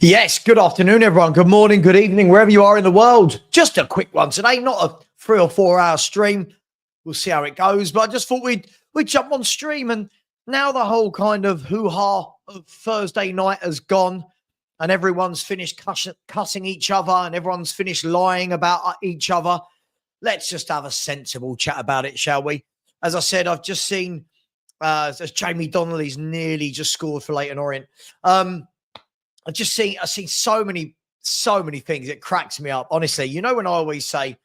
Yes, good afternoon, everyone. Good morning, good evening, wherever you are in the world. Just a quick one today, not a 3 or 4 hour stream. We'll see how it goes. But I just thought we'd jump on stream. And now the whole kind of hoo-ha of Thursday night has gone and everyone's finished cussing each other and everyone's finished lying about each other. Let's just have a sensible chat about it, shall we? As I said, I've just seen as Jamie Donnelly's nearly just scored for Leyton Orient. I've seen so many things. It cracks me up. Honestly, you know, when I always say,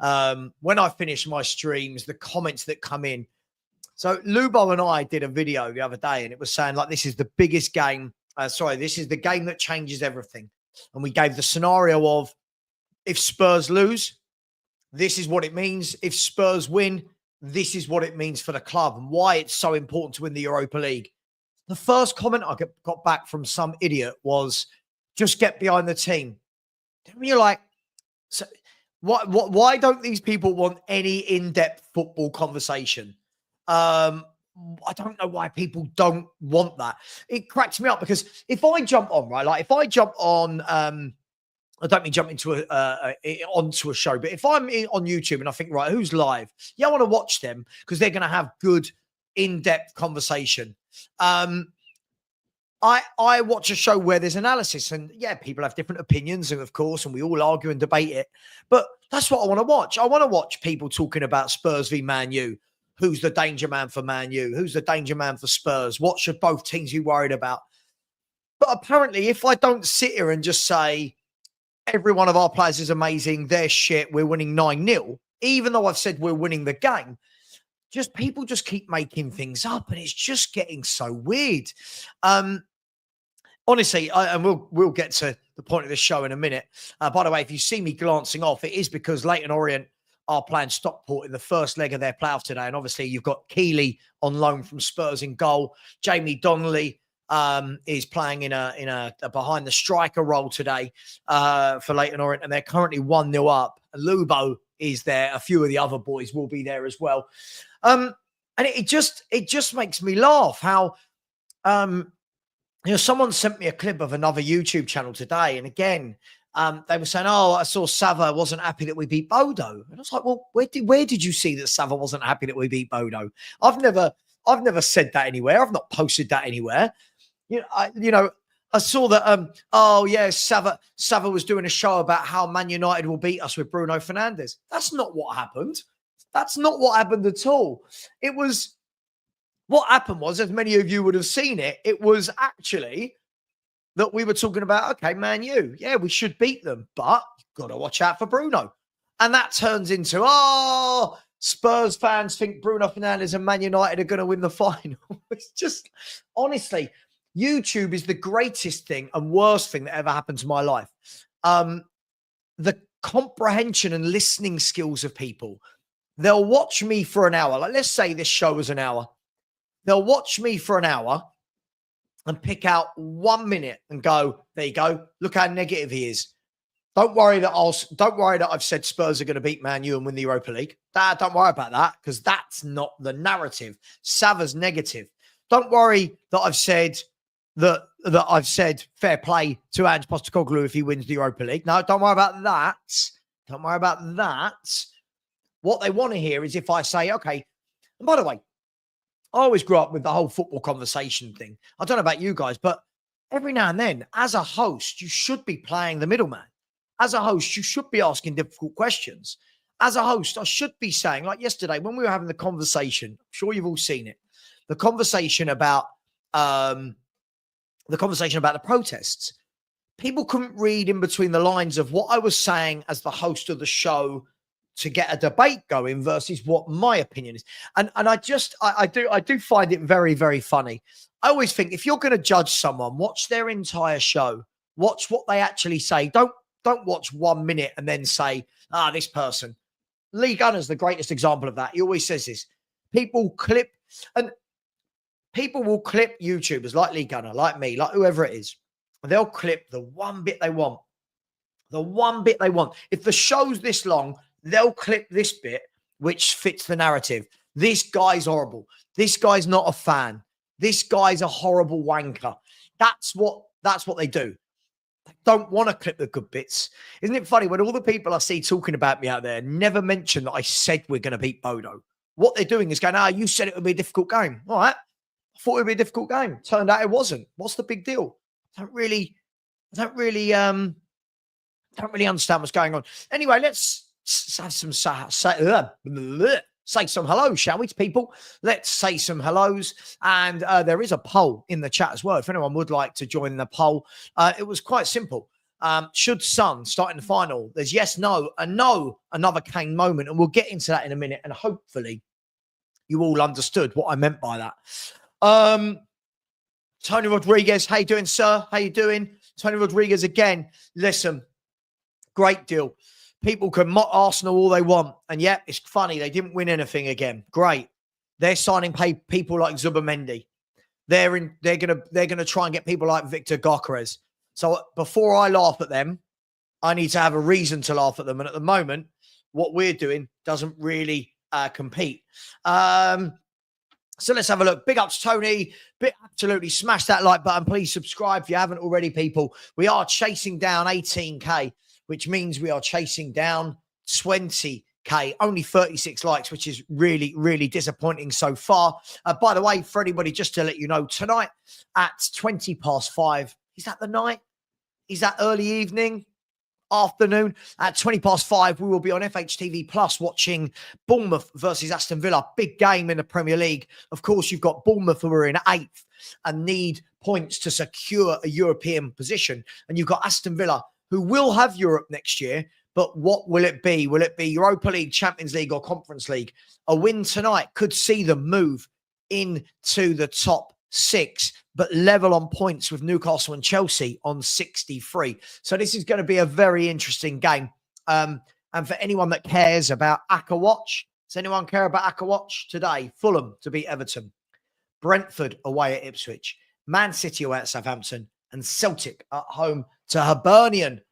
when I finish my streams, the comments that come in. So Lubo and I did a video the other day and it was saying like, this is the biggest game. This is the game that changes everything. And we gave the scenario of if Spurs lose, this is what it means. If Spurs win, this is what it means for the club and why it's so important to win the Europa League. The first comment I got back from some idiot was, just get behind the team. And you're like, so why don't these people want any in-depth football conversation? I don't know why people don't want that. It cracks me up because if I jump on, right, like if I jump on, I don't mean jump into onto a show, but if I'm on YouTube and I think, right, who's live? Yeah, I want to watch them because they're going to have good in-depth conversation. I watch a show where there's analysis and yeah, people have different opinions and of course, and we all argue and debate it, but that's what I want to watch. I want to watch people talking about Spurs v Man U. Who's the danger man for Man U? Who's the danger man for Spurs? What should both teams be worried about? But apparently, if I don't sit here and just say, every one of our players is amazing, they're shit, we're winning 9-0, even though I've said we're winning the game, people just keep making things up and it's just getting so weird. Honestly, and we'll get to the point of the show in a minute. By the way, if you see me glancing off, it is because Leyton Orient are playing Stockport in the first leg of their playoff today. And obviously you've got Keeley on loan from Spurs in goal. Jamie Donnelly is playing in a behind the striker role today for Leyton Orient. And they're currently 1-0 up. Lubo is there. A few of the other boys will be there as well. And it just makes me laugh how, someone sent me a clip of another YouTube channel today. And again, they were saying, oh, I saw Savva wasn't happy that we beat Bodo. And I was like, well, where did you see that Savva wasn't happy that we beat Bodo? I've never said that anywhere. I've not posted that anywhere. I saw that, Savva was doing a show about how Man United will beat us with Bruno Fernandes. That's not what happened. That's not what happened at all. What happened was, as many of you would have seen it, it was actually that we were talking about, okay, Man U, yeah, we should beat them, but you've got to watch out for Bruno. And that turns into, Spurs fans think Bruno Fernandes and Man United are going to win the final. It's just, honestly, YouTube is the greatest thing and worst thing that ever happened to my life. The comprehension and listening skills of people. They'll watch me for an hour. Like, let's say this show was an hour. They'll watch me for an hour and pick out 1 minute and go, there you go. Look how negative he is. Don't worry that I've said Spurs are going to beat Man U and win the Europa League. Don't worry about that because that's not the narrative. Savva's negative. Don't worry that I've said fair play to Ange Postecoglou if he wins the Europa League. No, don't worry about that. Don't worry about that. What they want to hear is if I say, okay, and by the way, I always grew up with the whole football conversation thing. I don't know about you guys, but every now and then, as a host, you should be playing the middleman. As a host, you should be asking difficult questions. As a host, I should be saying, like yesterday, when we were having the conversation, I'm sure you've all seen it, the conversation about the protests. People couldn't read in between the lines of what I was saying as the host of the show to get a debate going versus what my opinion is. And I do find it very, very funny. I always think if you're going to judge someone, watch their entire show. Watch what they actually say. Don't watch 1 minute and then say, this person. Lee Gunner's the greatest example of that. He always says this. People will clip YouTubers like Lee Gunner, like me, like whoever it is. They'll clip the one bit they want. The one bit they want. If the show's this long, they'll clip this bit, which fits the narrative. This guy's horrible. This guy's not a fan. This guy's a horrible wanker. That's what they do. They don't want to clip the good bits. Isn't it funny when all the people I see talking about me out there never mention that I said we're going to beat Bodo? What they're doing is going, you said it would be a difficult game. All right. I thought it would be a difficult game. Turned out it wasn't. What's the big deal? I don't really understand what's going on. Anyway, let's have some say some hello, shall we, to people? Let's say some hellos. And there is a poll in the chat as well. If anyone would like to join the poll, it was quite simple. Should Son start in the final? There's yes, no, and no, another Kane moment. And we'll get into that in a minute. And hopefully you all understood what I meant by that. Tony Rodriguez, how you doing, sir? How you doing? Tony Rodriguez again. Listen, great deal. People can mock Arsenal all they want. And yeah, it's funny. They didn't win anything again. Great. They're signing people like Zubimendi. They're gonna try and get people like Victor Gyökeres. So before I laugh at them, I need to have a reason to laugh at them. And at the moment, what we're doing doesn't really compete. So let's have a look. Big up to Tony. Absolutely smash that like button. Please subscribe if you haven't already, people. We are chasing down 18K, which means we are chasing down 20K. Only 36 likes, which is really, really disappointing so far. By the way, for anybody, just to let you know, tonight at 5:20, is that the night? Is that early evening? Afternoon at 5:20, we will be on FHTV Plus watching Bournemouth versus Aston Villa. Big game in the Premier League. Of course, you've got Bournemouth who are in 8th and need points to secure a European position. And you've got Aston Villa who will have Europe next year. But what will it be? Will it be Europa League, Champions League or Conference League? A win tonight could see them move into the top 6, but level on points with Newcastle and Chelsea on 63. So this is going to be a very interesting game. And for anyone that cares about Aka Watch, does anyone care about Aka Watch today? Fulham to beat Everton, Brentford away at Ipswich, Man City away at Southampton, and Celtic at home to Hibernian.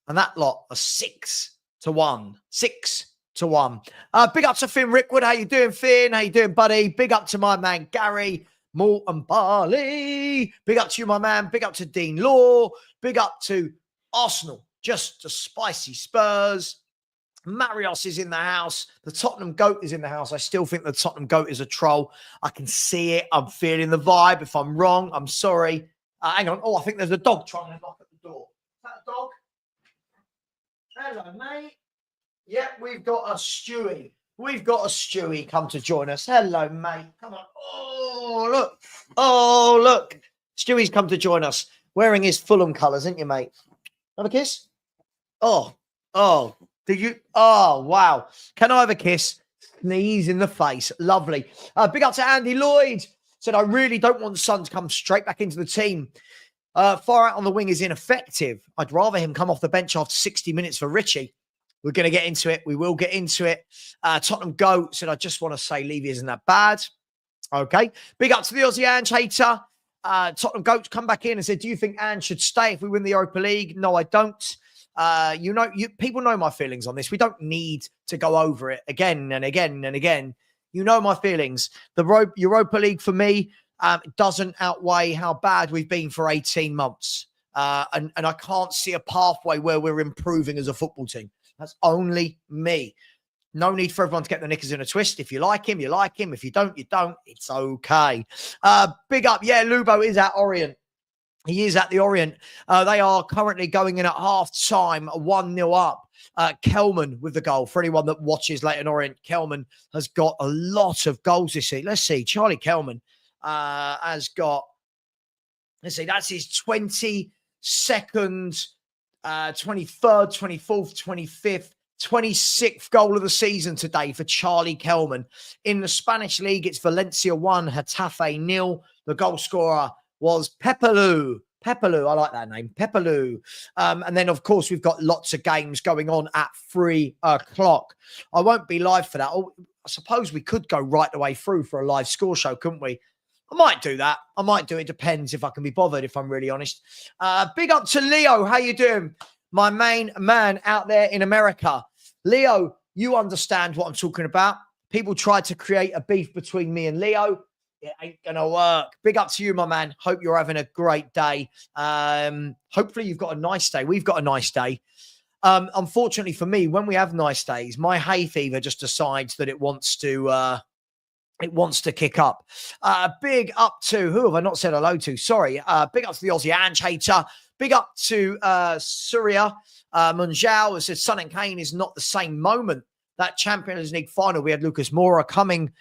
And that lot are 6-1. 6-1. Big up to Finn Rickwood. How you doing, Finn? How you doing, buddy? Big up to my man, Gary Morton Barley. Big up to you, my man. Big up to Dean Law. Big up to Arsenal. Just a spicy Spurs. Marios is in the house. The Tottenham GOAT is in the house. I still think the Tottenham GOAT is a troll. I can see it. I'm feeling the vibe. If I'm wrong, I'm sorry. Hang on. Oh, I think there's a dog trying to knock at the door. Is that a dog? Hello, mate. Yep, we've got a Stewie. We've got a Stewie come to join us. Hello, mate. Come on. Oh, look. Oh, look. Stewie's come to join us. Wearing his Fulham colours, isn't you, mate? Have a kiss? Oh. Did you? Oh, wow. Can I have a kiss? Sneeze in the face. Lovely. Big up to Andy Lloyd. Said, I really don't want Son to come straight back into the team. Far out on the wing is ineffective. I'd rather him come off the bench after 60 minutes for Richie. We're going to get into it. We will get into it. Tottenham GOAT said, I just want to say Levy isn't that bad. Okay. Big up to the Aussie Ange hater. Tottenham GOAT come back in and said, do you think Ange should stay if we win the Europa League? No, I don't. People know my feelings on this. We don't need to go over it again and again and again. You know my feelings. The Europa League for me doesn't outweigh how bad we've been for 18 months. And I can't see a pathway where we're improving as a football team. That's only me. No need for everyone to get the knickers in a twist. If you like him, you like him. If you don't, you don't. It's okay. Big up. Yeah, Lubo is at Orient. He is at the Orient. They are currently going in at half-time, 1-0 up. Kelman with the goal. For anyone that watches Leyton Orient, Kelman has got a lot of goals this season. Let's see. Charlie Kelman has got, let's see, that's his 22nd, 23rd, 24th, 25th, 26th goal of the season today for Charlie Kelman. In the Spanish league, it's Valencia 1, Getafe 0. The goal scorer was Pepelu. Pepelu, I like that name, Pepelu. And then, of course, we've got lots of games going on at 3 o'clock. I won't be live for that. Oh, I suppose we could go right the way through for a live score show, couldn't we? I might do that. I might do it. Depends if I can be bothered, if I'm really honest. Big up to Leo. How you doing? My main man out there in America. Leo, you understand what I'm talking about. People tried to create a beef between me and Leo. It ain't going to work. Big up to you, my man. Hope you're having a great day. Hopefully you've got a nice day. We've got a nice day. Unfortunately for me, when we have nice days, my hay fever just decides that it wants to kick up. Big up to, who have I not said hello to? Sorry. Big up to the Aussie Ange hater. Big up to Surya Munjal, who said Son and Kane is not the same moment. That Champions League final, we had Lucas Moura coming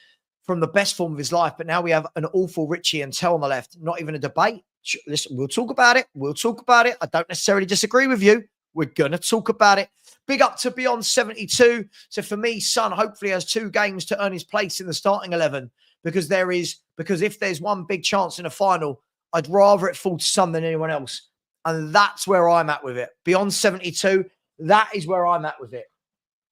from the best form of his life, but now we have an awful Richie and Tell on the left. Not even a debate. Listen, we'll talk about it. We'll talk about it. I don't necessarily disagree with you. We're going to talk about it. Big up to Beyond 72. So for me, Son hopefully has 2 games to earn his place in the starting 11 because if there's one big chance in a final, I'd rather it fall to Son than anyone else. And that's where I'm at with it. Beyond 72, that is where I'm at with it.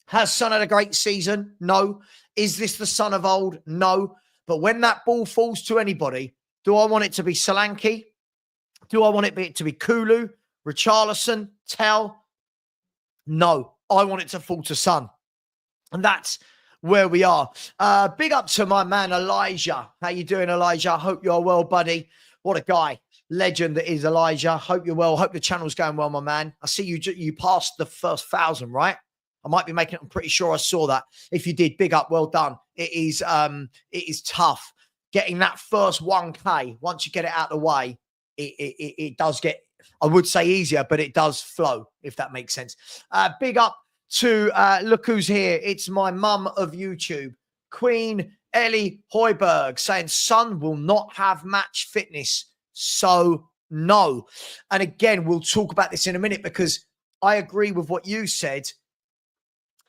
Has Son had a great season? No. Is this the Son of old? No. But when that ball falls to anybody, do I want it to be Solanke? Do I want it to be Kulu, Richarlison, Tell? No. I want it to fall to Son. And that's where we are. Big up to my man, Elijah. How you doing, Elijah? Hope you're well, buddy. What a guy. Legend that is Elijah. Hope you're well. Hope the channel's going well, my man. I see you passed the first 1,000, right? I might be making it. I'm pretty sure I saw that. If you did, big up. Well done. It is tough. Getting that first 1K, once you get it out of the way, it does get, I would say easier, but it does flow, if that makes sense. Big up to, look who's here. It's my mum of YouTube, Queen Ellie Hoiberg, saying Son will not have match fitness. So no. And again, we'll talk about this in a minute because I agree with what you said.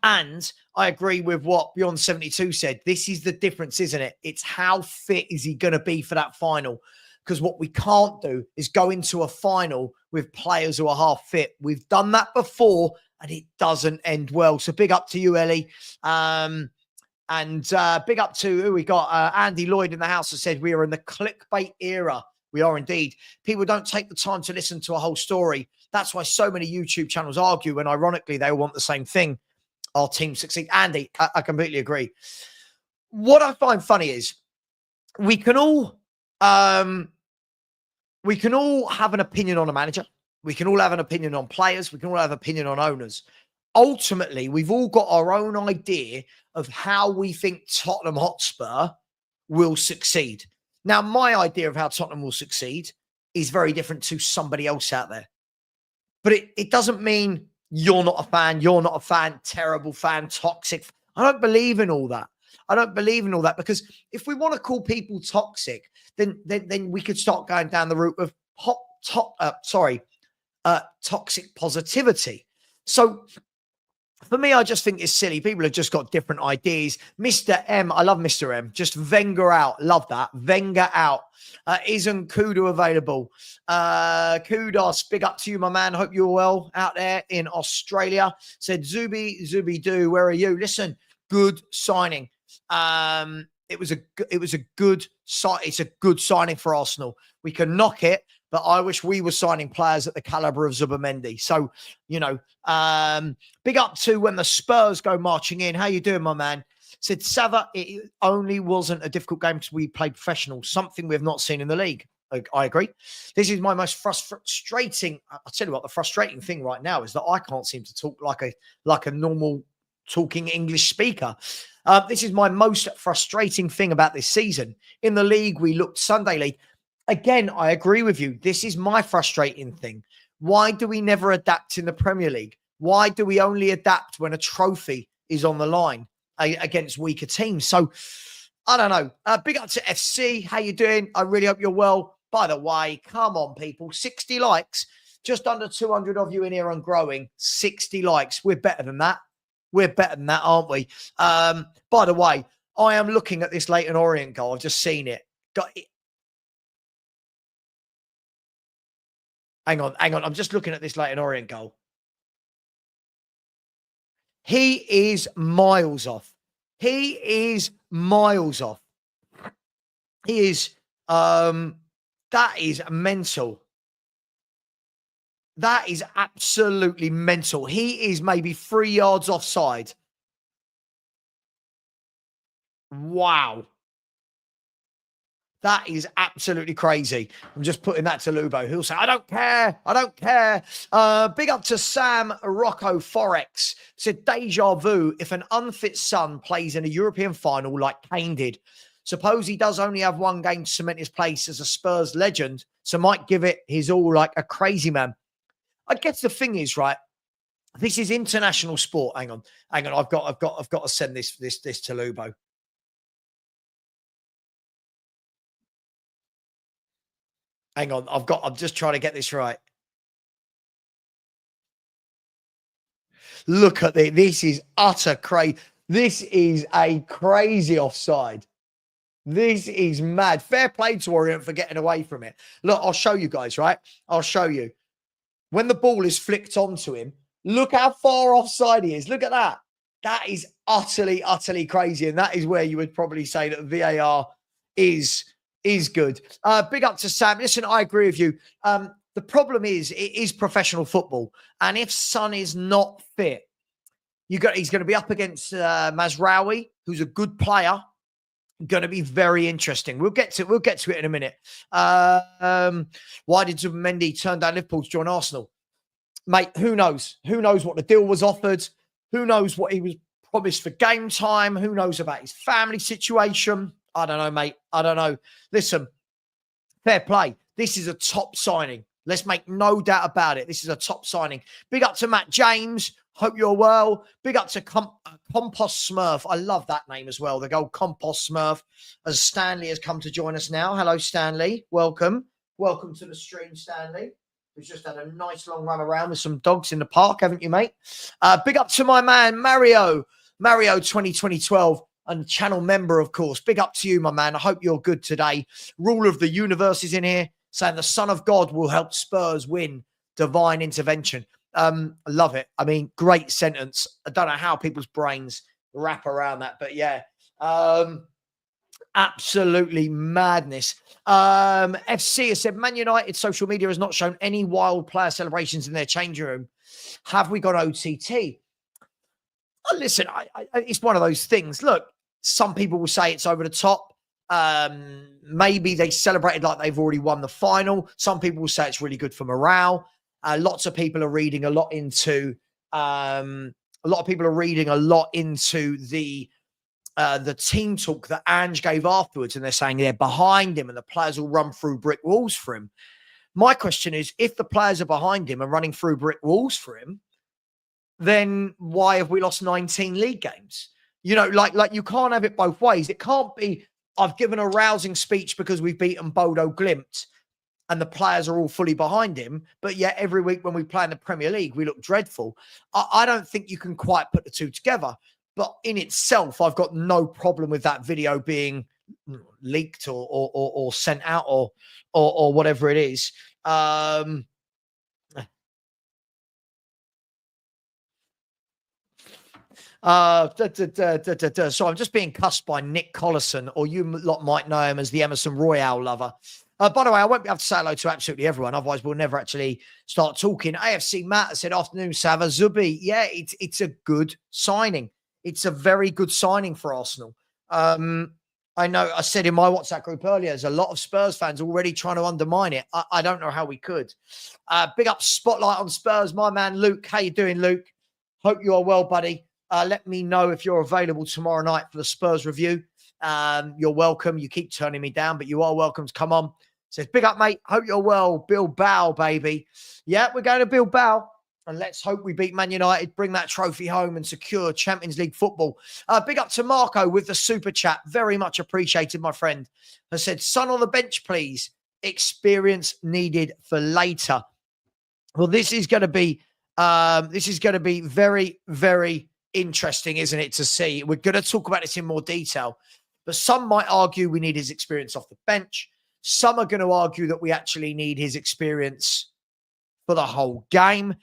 And I agree with what Beyond 72 said. This is the difference, isn't it? It's how fit is he going to be for that final? Because what we can't do is go into a final with players who are half fit. We've done that before and it doesn't end well. So big up to you, Ellie. And big up to who we got. Andy Lloyd in the house has said we are in the clickbait era. We are indeed. People don't take the time to listen to a whole story. That's why so many YouTube channels argue when ironically they all want the same thing. Our team succeed. Andy, I completely agree. What I find funny is we can all have an opinion on a manager. We can all have an opinion on players. We can all have an opinion on owners. Ultimately, we've all got our own idea of how we think Tottenham Hotspur will succeed. Now, my idea of how Tottenham will succeed is very different to somebody else out there. But it doesn't mean you're not a fan, terrible fan, toxic. I don't believe in all that. I don't believe in all that because if we want to call people toxic, then we could start going down the route of toxic positivity. So for me, I just think it's silly. People have just got different ideas. Mr. M, I love Mr. M. Just Wenger out. Love that. Wenger out. Isn't Kudu available? Kudos, big up to you, my man. Hope you're well out there in Australia. Said Zuby Doo, where are you? Listen, good signing. It's a good signing for Arsenal. We can knock it, but I wish we were signing players at the caliber of Zubimendi. So, big up to when the Spurs go marching in. How you doing, my man? Said Savva, it only wasn't a difficult game because we played professional, something we have not seen in the league. I agree. This is my most frustrating. I'll tell you what, the frustrating thing right now is that I can't seem to talk like a normal talking English speaker. This is my most frustrating thing about this season. In the league, we looked Sunday league. Again, I agree with you. This is my frustrating thing. Why do we never adapt in the Premier League? Why do we only adapt when a trophy is on the line against weaker teams? So, I don't know. Big up to FC. How you doing? I really hope you're well. By the way, come on, people. 60 likes. Just under 200 of you in here and growing. 60 likes. We're better than that. We're better than that, aren't we? By the way, I am looking at this Leyton Orient goal. I've just seen it. Hang on. I'm just looking at this Leyton Orient goal. He is miles off. He is miles off. He is, that is mental. That is absolutely mental. He is maybe 3 yards offside. Wow. That is absolutely crazy. I'm just putting that to Lubo. He'll say, I don't care. I don't care. Big up to Sam Rocco Forex. Said, deja vu. If an unfit son plays in a European final like Kane did, suppose he does only have one game to cement his place as a Spurs legend, so might give it his all like a crazy man. I guess the thing is, right, this is international sport. Hang on. I've got to send this to Lubo. Hang on, I'm just trying to get this right. Look at this. This is utter crazy. This is a crazy offside. This is mad. Fair play to Orient for getting away from it. Look, I'll show you guys, right? I'll show you. When the ball is flicked onto him, look how far offside he is. Look at that. That is utterly, utterly crazy. And that is where you would probably say that VAR is good. Big up to Sam. Listen, I agree with you. The problem is it is professional football. And if Son is not fit, he's going to be up against Mazraoui, who's a good player. Going to be very interesting. We'll get to it in a minute. Why did Mendy turn down Liverpool to join Arsenal? Mate, who knows? Who knows what the deal was offered? Who knows what he was promised for game time? Who knows about his family situation? I don't know, mate. I don't know. Listen, fair play. This is a top signing. Let's make no doubt about it. This is a top signing. Big up to Matt James. Hope you're well. Big up to Compost Smurf. I love that name as well. The gold Compost Smurf. As Stanley has come to join us now. Hello, Stanley. Welcome. Welcome to the stream, Stanley. We've just had a nice long run around with some dogs in the park, haven't you, mate? Big up to my man, Mario 2012, and channel member, of course. Big up to you, my man. I hope you're good today. Rule of the universe is in here, saying the Son of God will help Spurs win. Divine intervention. I love it. I mean, great sentence. I don't know how people's brains wrap around that, but yeah. Absolutely madness. FC has said, Man United social media has not shown any wild player celebrations in their changing room. Have we got OTT? Oh, listen, it's one of those things. Look, some people will say it's over the top. Maybe they celebrated like they've already won the final. Some people will say it's really good for morale. Lots of people are reading a lot into the team talk that Ange gave afterwards, and they're saying they're behind him and the players will run through brick walls for him. My question is, if the players are behind him and running through brick walls for him, then why have we lost 19 league games? You know, like you can't have it both ways. It can't be, I've given a rousing speech because we've beaten Bodo Glimt and the players are all fully behind him, but yet every week when we play in the Premier League, we look dreadful. I don't think you can quite put the two together. But in itself, I've got no problem with that video being leaked or sent out or whatever it is. So I'm just being cussed by Nick Collison, or you lot might know him as the Emerson Royale lover. By the way, I won't be able to say hello to absolutely everyone. Otherwise, we'll never actually start talking. AFC Matt said, afternoon, Savva. Zubi. Yeah, it's a good signing. It's a very good signing for Arsenal. I know I said in my WhatsApp group earlier, there's a lot of Spurs fans already trying to undermine it. I don't know how we could. Big up Spotlight on Spurs. My man, Luke. How you doing, Luke? Hope you are well, buddy. Let me know if you're available tomorrow night for the Spurs review. You're welcome. You keep turning me down, but you are welcome to come on. Says, big up, mate. Hope you're well. Bilbao, baby. Yeah, we're going to Bilbao. And let's hope we beat Man United, bring that trophy home and secure Champions League football. Big up to Marco with the super chat. Very much appreciated, my friend. Has said, Son on the bench, please. Experience needed for later. Well, this is going to be very, very interesting, isn't it, to see? We're going to talk about this in more detail. But some might argue we need his experience off the bench. Some are going to argue that we actually need his experience for the whole game.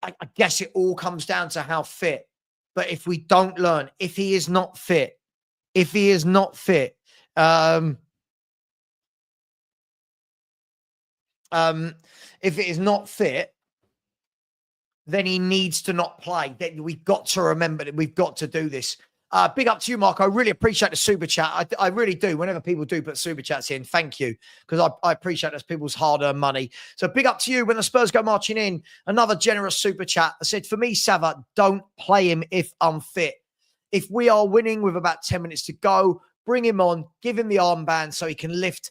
I guess it all comes down to how fit. But if we don't learn, if he is not fit, if it is not fit, then he needs to not play. Then we've got to remember that we've got to do this. Big up to you, Mark. I really appreciate the super chat. I really do. Whenever people do put super chats in, thank you, because I appreciate that's people's hard-earned money. So big up to you. When the Spurs go marching in, another generous super chat. I said, for me, Savva, don't play him if unfit. If we are winning with about 10 minutes to go, bring him on, give him the armband so he can lift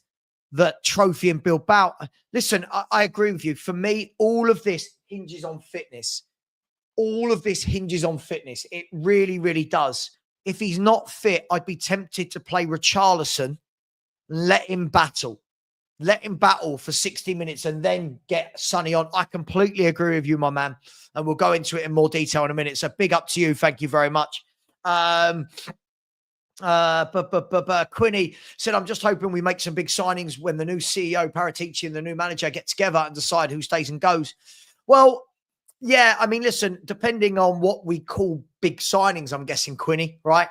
the trophy and Bilbao. Listen, I agree with you. For me, all of this hinges on fitness. All of this hinges on fitness. It really, really does. If he's not fit, I'd be tempted to play Richarlison, let him battle. Let him battle for 60 minutes and then get Sonny on. I completely agree with you, my man. And we'll go into it in more detail in a minute. So big up to you. Thank you very much. Quinny said, I'm just hoping we make some big signings when the new CEO, Paratici, and the new manager get together and decide who stays and goes. Well, yeah, I mean, listen, depending on what we call big signings, I'm guessing, Quinny, right?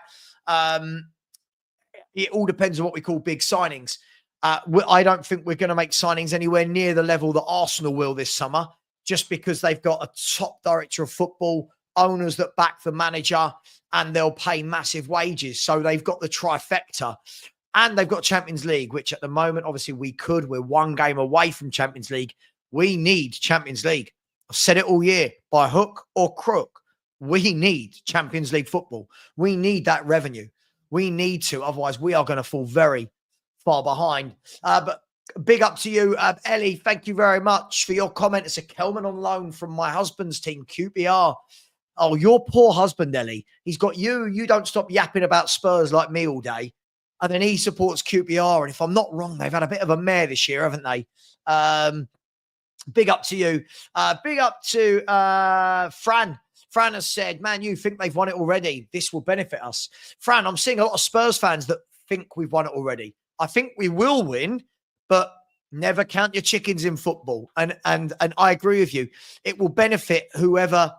It all depends on what we call big signings. I don't think we're going to make signings anywhere near the level that Arsenal will this summer, just because they've got a top director of football, owners that back the manager, and they'll pay massive wages. So they've got the trifecta. And they've got Champions League, which at the moment, obviously, we're one game away from Champions League. We need Champions League. I've said it all year, by hook or crook. We need Champions League football. We need that revenue. We need to. Otherwise, we are going to fall very far behind. But big up to you, Ellie. Thank you very much for your comment. It's a Kelman on loan from my husband's team, QPR. Oh, your poor husband, Ellie. He's got you. You don't stop yapping about Spurs like me all day. And then he supports QPR. And if I'm not wrong, they've had a bit of a mare this year, haven't they? Big up to you. Big up to Fran. Fran has said, man, you think they've won it already. This will benefit us. Fran, I'm seeing a lot of Spurs fans that think we've won it already. I think we will win, but never count your chickens in football. And I agree with you. It will benefit whoever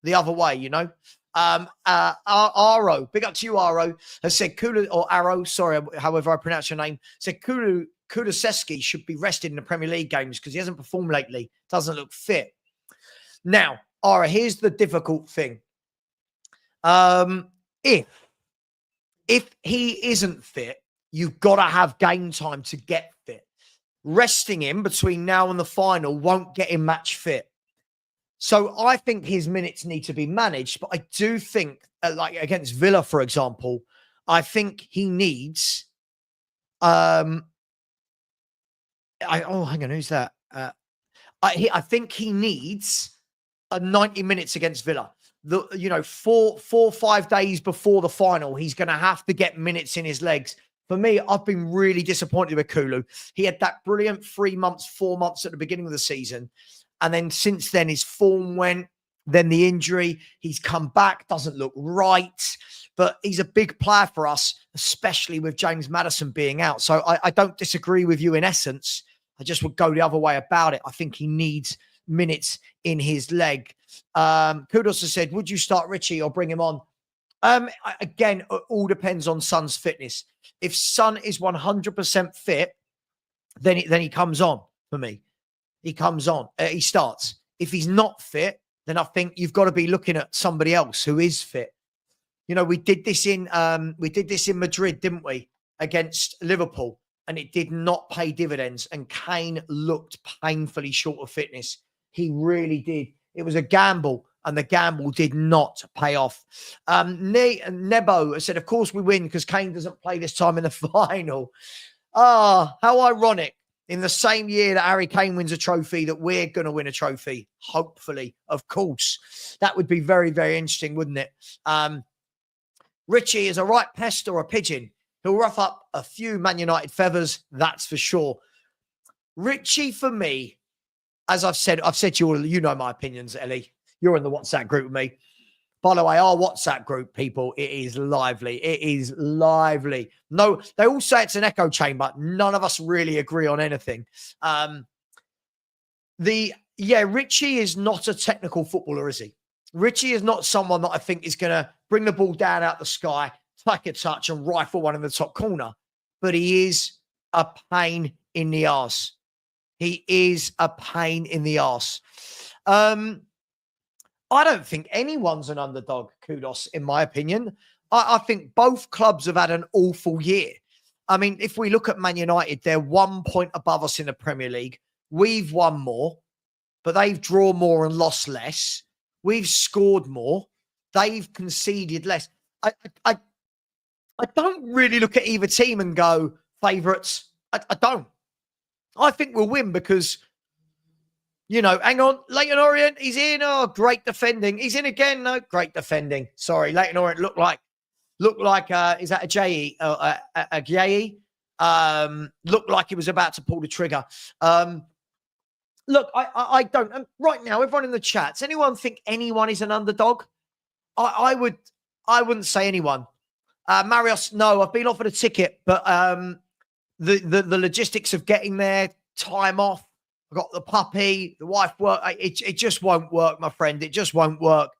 the other way, you know. Aro, big up to you, Aro, has said Arrow, sorry, however I pronounce your name, said Kulusevski should be rested in the Premier League games because he hasn't performed lately, doesn't look fit. Now, Ara, here's the difficult thing. If he isn't fit, you've got to have game time to get fit. Resting him between now and the final won't get him match fit. So I think his minutes need to be managed, but I do think, like against Villa, for example, I think he needs. Hang on, who's that? I think he needs 90 minutes against Villa. 4 or 5 days before the final, he's going to have to get minutes in his legs. For me, I've been really disappointed with Kulu. He had that brilliant 4 months at the beginning of the season. And then since then, his form went, then the injury, he's come back, doesn't look right. But he's a big player for us, especially with James Maddison being out. So I don't disagree with you in essence. I just would go the other way about it. I think he needs minutes in his leg. Kudos has said, would you start Richie or bring him on? Again, it all depends on Son's fitness. If Son is 100% fit, then he comes on for me. He comes on. He starts. If he's not fit, then I think you've got to be looking at somebody else who is fit. You know, we did this in Madrid, didn't we, against Liverpool, and it did not pay dividends. And Kane looked painfully short of fitness. He really did. It was a gamble, and the gamble did not pay off. Nebo said, of course we win because Kane doesn't play this time in the final. How ironic. In the same year that Harry Kane wins a trophy, that we're going to win a trophy, hopefully, of course. That would be very, very interesting, wouldn't it? Richie is a right pest or a pigeon. He'll rough up a few Man United feathers, that's for sure. Richie, for me, as I've said to you all, you know my opinions, Ellie. You're in the WhatsApp group with me. By the way, our WhatsApp group, people, it is lively. It is lively. No, they all say it's an echo chamber. None of us really agree on anything. Richie is not a technical footballer, is he? Richie is not someone that I think is going to bring the ball down out the sky, take a touch and rifle one in the top corner. But he is a pain in the arse. He is a pain in the arse. I don't think anyone's an underdog, Kudos, in my opinion. I think both clubs have had an awful year. I mean, if we look at Man United, they're 1 point above us in the Premier League. We've won more, but they've drawn more and lost less. We've scored more. They've conceded less. I, I, I don't really look at either team and go, favourites. I don't. I think we'll win because, hang on, Leyton Orient, he's in. Oh, great defending. He's in again. No, great defending. Sorry, Leyton Orient looked like, is that a J-E? A J-E? Looked like he was about to pull the trigger. Look, I don't. And right now, everyone in the chat, does anyone think anyone is an underdog? I wouldn't say anyone. Marios, no, I've been offered a ticket, but the logistics of getting there, time off, I've got the puppy, the wife work. It just won't work, my friend. It just won't work.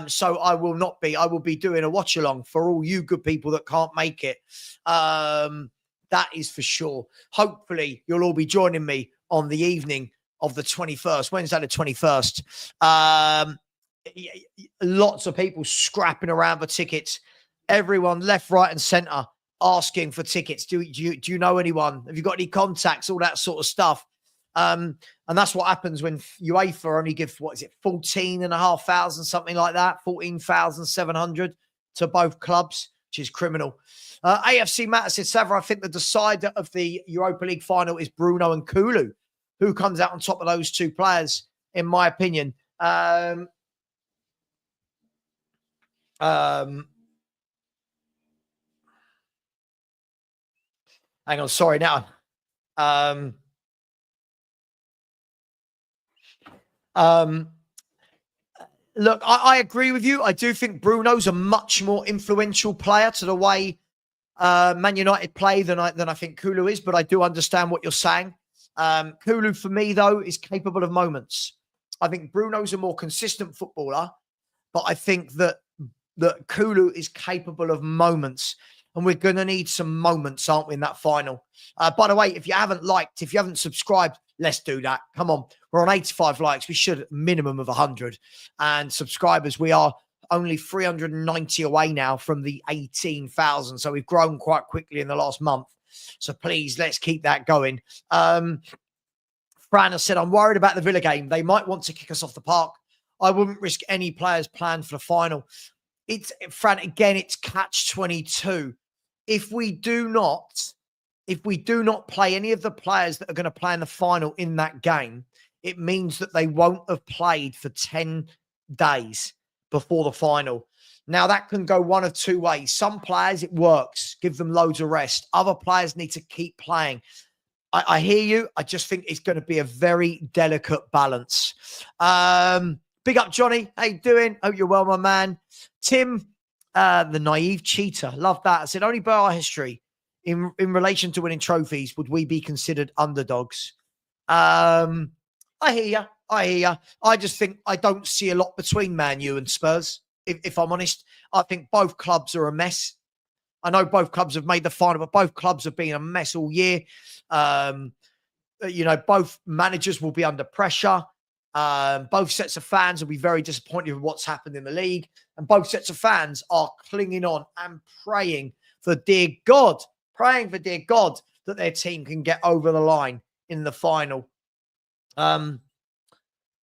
So I will not be. I will be doing a watch along for all you good people that can't make it. That is for sure. Hopefully, you'll all be joining me on the evening of the 21st, Wednesday the 21st. Lots of people scrapping around for tickets. Everyone left, right, and centre asking for tickets. Do you know anyone? Have you got any contacts? All that sort of stuff. And that's what happens when UEFA only give, 14,500, something like that, 14,700 to both clubs, which is criminal. AFC Matter says, Savva, I think the decider of the Europa League final is Bruno and Kulu. Who comes out on top of those two players, in my opinion? Hang on, sorry now. Look, I agree with you. I do think Bruno's a much more influential player to the way Man United play than I think Kulu is, but I do understand what you're saying. Kulu, for me, though, is capable of moments. I think Bruno's a more consistent footballer, but I think that Kulu is capable of moments. And we're going to need some moments, aren't we, in that final? By the way, if you haven't subscribed, let's do that. Come on. We're on 85 likes. We should minimum of 100. And subscribers, we are only 390 away now from the 18,000. So we've grown quite quickly in the last month. So please, let's keep that going. Fran has said, I'm worried about the Villa game. They might want to kick us off the park. I wouldn't risk any players planned for the final. Fran, again, it's catch-22. If we do not play any of the players that are going to play in the final in that game, it means that they won't have played for 10 days before the final. Now, that can go one of two ways. Some players, it works. Give them loads of rest. Other players need to keep playing. I hear you. I just think it's going to be a very delicate balance. Big up, Johnny. How you doing? Hope you're well, my man. Tim, the naive cheater. Love that. I said, only by our history, in relation to winning trophies, would we be considered underdogs? I hear you. I just think I don't see a lot between Man U and Spurs. If I'm honest, I think both clubs are a mess. I know both clubs have made the final, but both clubs have been a mess all year. Both managers will be under pressure. Both sets of fans will be very disappointed with what's happened in the league. And both sets of fans are clinging on and praying for dear God that their team can get over the line in the final.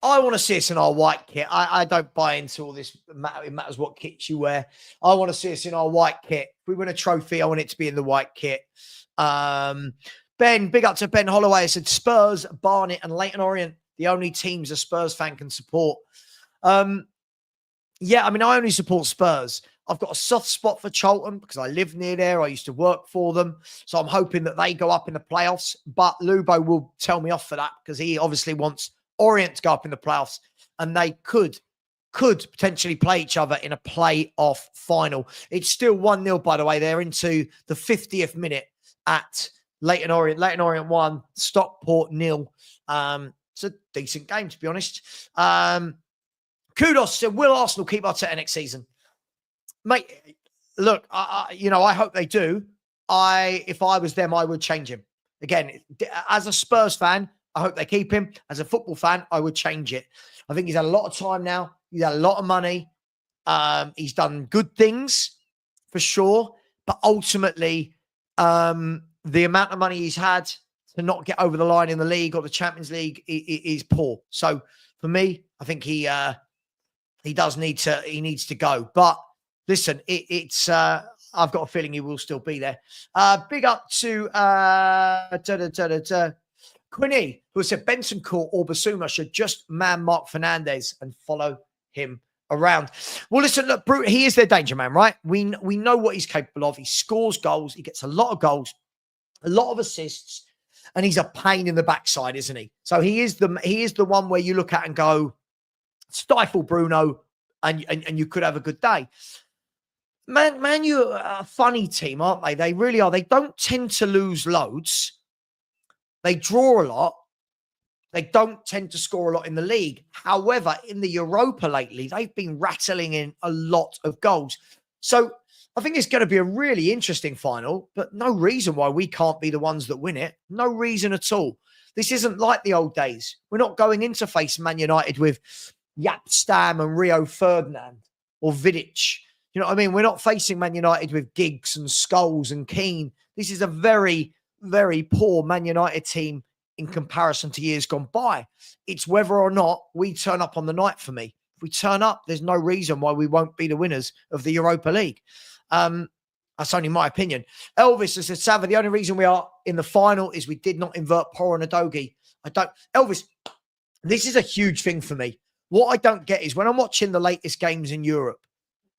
I want to see us in our white kit. I don't buy into all this. It matters what kit you wear. I want to see us in our white kit. If we win a trophy, I want it to be in the white kit. Ben, big up to Ben Holloway. I said Spurs, Barnet and Leyton Orient, the only teams a Spurs fan can support. I only support Spurs. I've got a soft spot for Charlton because I live near there. I used to work for them. So I'm hoping that they go up in the playoffs. But Lubo will tell me off for that because he obviously wants Orient to go up in the playoffs. And they could potentially play each other in a playoff final. It's still 1-0, by the way. They're into the 50th minute at Leyton Orient. Leyton Orient 1, Stockport 0. It's a decent game, to be honest. Kudos said, will Arsenal keep Arteta next season? Mate, look, I hope they do. If I was them, I would change him. Again, as a Spurs fan, I hope they keep him. As a football fan, I would change it. I think he's had a lot of time now. He's had a lot of money. He's done good things for sure. But ultimately, the amount of money he's had to not get over the line in the league or the Champions League is poor. So for me, I think he needs to go. But listen, I've got a feeling he will still be there. Big up to Quinny, who said Benson Court or Basuma should just man Mark Fernandes and follow him around. Well, listen, look, Bruce, he is their danger man, right? We know what he's capable of. He scores goals. He gets a lot of goals, a lot of assists, and he's a pain in the backside, isn't he? So he is the one where you look at and go, stifle Bruno, and you could have a good day. Man, you're a funny team, aren't they? They really are. They don't tend to lose loads. They draw a lot. They don't tend to score a lot in the league. However, in the Europa lately, they've been rattling in a lot of goals. So I think it's going to be a really interesting final, but no reason why we can't be the ones that win it. No reason at all. This isn't like the old days. We're not going in to face Man United with Jaap Stam and Rio Ferdinand or Vidic. You know what I mean? We're not facing Man United with Giggs and Scholes and Keane. This is a very, very poor Man United team in comparison to years gone by. It's whether or not we turn up on the night for me. If we turn up, there's no reason why we won't be the winners of the Europa League. That's only my opinion. Elvis has said, Savva, the only reason we are in the final is we did not invert Porro and Udogie. Elvis, this is a huge thing for me. What I don't get is when I'm watching the latest games in Europe,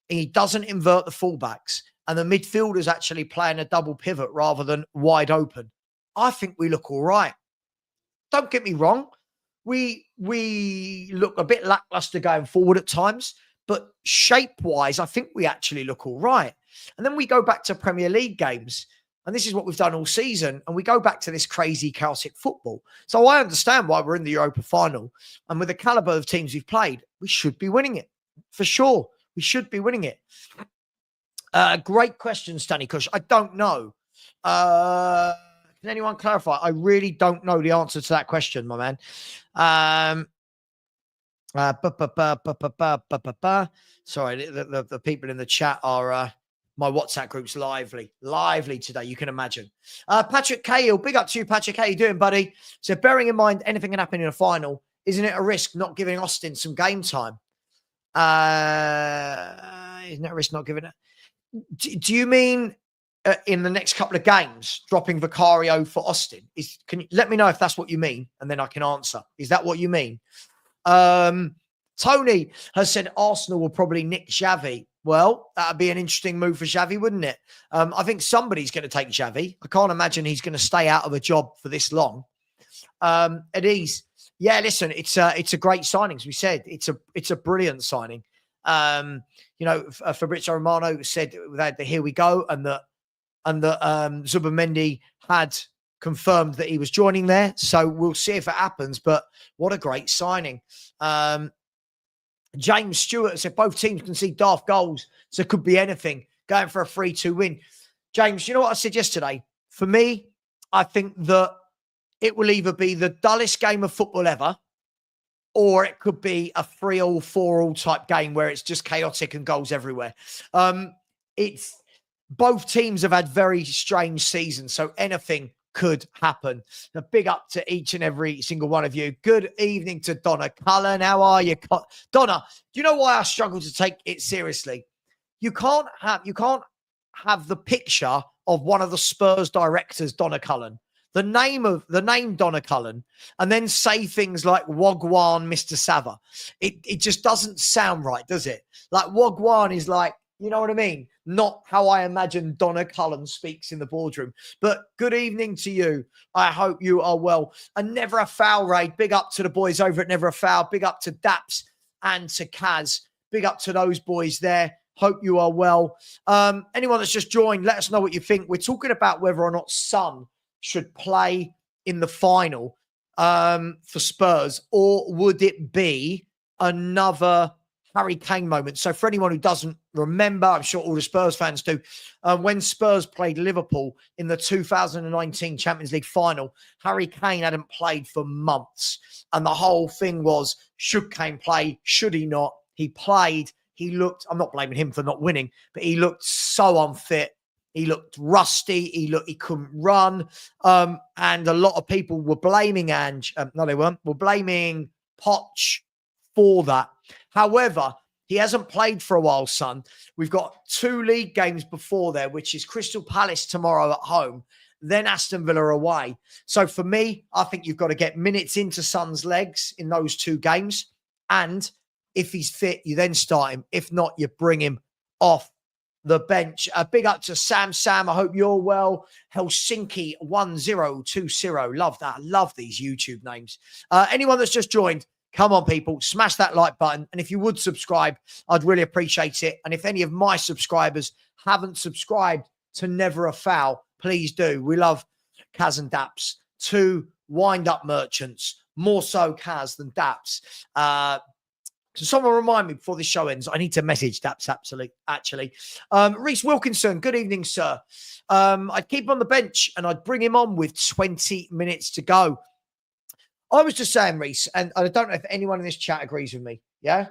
he doesn't invert the fullbacks and the midfielders actually playing a double pivot rather than wide open. I think we look all right. Don't get me wrong. We look a bit lackluster going forward at times, but shape-wise, I think we actually look all right. And then we go back to Premier League games, and this is what we've done all season, and we go back to this crazy chaotic football. So I understand why we're in the Europa final, and with the caliber of teams we've played, we should be winning it, for sure. We should be winning it. Great question, Stanley Kush. I don't know. Can anyone clarify? I really don't know the answer to that question, my man. Sorry, the people in the chat are my WhatsApp group's lively today. You can imagine. Patrick Cahill, big up to you, Patrick. How you doing, buddy? So, bearing in mind anything can happen in a final, isn't it a risk not giving Austin some game time? Isn't it a risk not giving it? Do you mean in the next couple of games dropping Vicario for Austin? Can you let me know if that's what you mean, and then I can answer. Is that what you mean? Tony has said Arsenal will probably nick Xavi. Well, that would be an interesting move for Xavi, wouldn't it? I think somebody's going to take Xavi. I can't imagine he's going to stay out of a job for this long. At ease. Yeah, listen, it's a great signing. As we said, it's a brilliant signing. Fabrizio Romano said that here we go, and that Zubimendi had confirmed that he was joining there. So we'll see if it happens. But what a great signing. James Stewart said both teams can see daft goals, so it could be anything. Going for a 3-2 win. James, you know what I said yesterday? For me, I think that it will either be the dullest game of football ever, or it could be a 3-all, 4-all type game where it's just chaotic and goals everywhere. It's both teams have had very strange seasons, so anything could happen. A big up to each and every single one of you. Good evening to Donna Cullen. How are you, Donna? Do you know why I struggle to take it seriously? You can't have the picture of one of the Spurs directors, Donna Cullen, the name Donna Cullen, and then say things like Wagwan, Mr. Savva. It just doesn't sound right, does it? Like Wagwan is like, you know what I mean? Not how I imagine Donna Cullen speaks in the boardroom. But good evening to you. I hope you are well. And Never a Foul raid. Big up to the boys over at Never a Foul. Big up to Daps and to Kaz. Big up to those boys there. Hope you are well. Anyone that's just joined, let us know what you think. We're talking about whether or not Son should play in the final for Spurs, or would it be another Harry Kane moment? So for anyone who doesn't remember, I'm sure all the Spurs fans do, when Spurs played Liverpool in the 2019 Champions League final, Harry Kane hadn't played for months. And the whole thing was, should Kane play? Should he not? He played. he looked, I'm not blaming him for not winning, but he looked so unfit. He looked rusty. He couldn't run. And a lot of people were blaming Ange. No, they weren't. Were blaming Poch for that. However, he hasn't played for a while, son. We've got 2 league games before there, which is Crystal Palace tomorrow at home, then Aston Villa away. So for me, I think you've got to get minutes into Son's legs in those 2 games. And if he's fit, you then start him. If not, you bring him off the bench. Big up to Sam. I hope you're well. Helsinki 1020. Love that. I love these YouTube names. Anyone that's just joined, come on, people, smash that like button. And if you would subscribe, I'd really appreciate it. And if any of my subscribers haven't subscribed to Never a Foul, please do. We love Kaz and Daps, 2 wind-up merchants, more so Kaz than Daps. So someone remind me before the show ends. I need to message Daps, actually. Reece Wilkinson, good evening, sir. I'd keep him on the bench and I'd bring him on with 20 minutes to go. I was just saying, Reece, and I don't know if anyone in this chat agrees with me, yeah?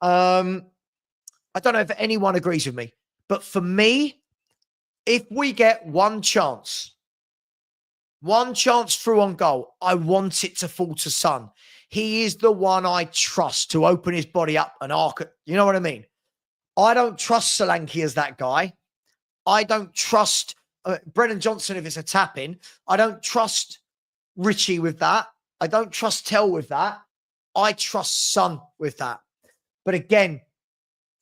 I don't know if anyone agrees with me. But for me, if we get one chance through on goal, I want it to fall to Son. He is the one I trust to open his body up and arc it. You know what I mean? I don't trust Solanke as that guy. I don't trust Brennan Johnson if it's a tap-in. I don't trust Richie with that. I don't trust Tell with that. I trust Son with that. But again,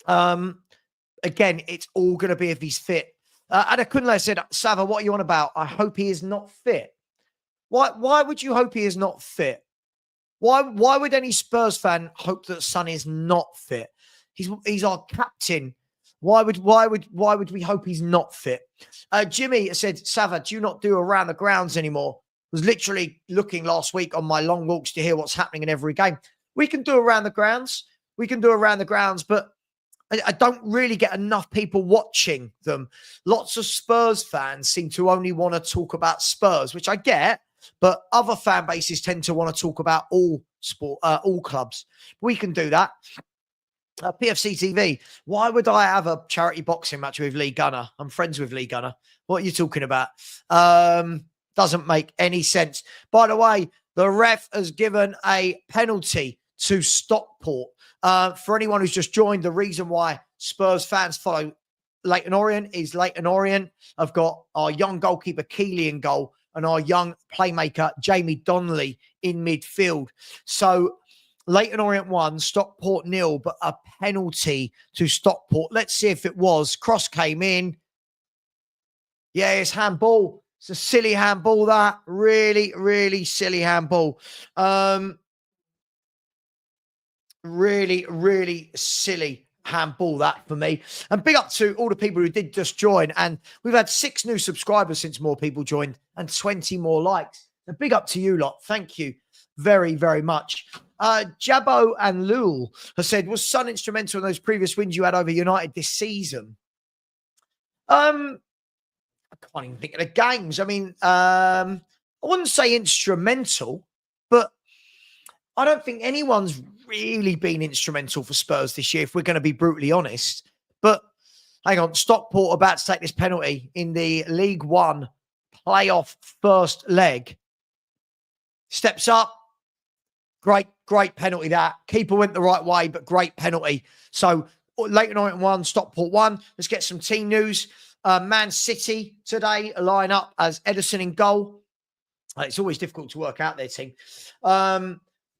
it's all going to be if he's fit. Adakunle said, Savva, what are you on about? I hope he is not fit. Why would you hope he is not fit? Why would any Spurs fan hope that Son is not fit? He's our captain. Why would we hope he's not fit? Jimmy said, Savva, do you not do around the grounds anymore? I was literally looking last week on my long walks to hear what's happening in every game. We can do around the grounds. But I don't really get enough people watching them. Lots of Spurs fans seem to only want to talk about Spurs, which I get, but other fan bases tend to want to talk about all clubs. We can do that. PFC TV, why would I have a charity boxing match with Lee Gunner? I'm friends with Lee Gunner. What are you talking about? Doesn't make any sense. By the way, the ref has given a penalty to Stockport. For anyone who's just joined, the reason why Spurs fans follow Leyton Orient is Leyton Orient have got our young goalkeeper Keeley in goal and our young playmaker Jamie Donnelly in midfield. So Leyton Orient 1, Stockport 0, but a penalty to Stockport. Let's see if it was. Cross came in. Yeah, it's handball. It's a silly handball, that. Really, really silly handball. Really, really silly handball, that, for me. And big up to all the people who did just join. And we've had 6 new subscribers since more people joined and 20 more likes. So big up to you lot. Thank you very, very much. Jabbo and Lul has said, was Son instrumental in those previous wins you had over United this season? I can't even think of the games. I mean, I wouldn't say instrumental, but I don't think anyone's really been instrumental for Spurs this year, if we're going to be brutally honest. But hang on, Stockport about to take this penalty in the League One playoff first leg. Steps up. Great penalty, that. Keeper went the right way, but great penalty. So Leyton Orient 1, Stockport 1. Let's get some team news. Man City today line up as Ederson in goal. It's always difficult to work out their team.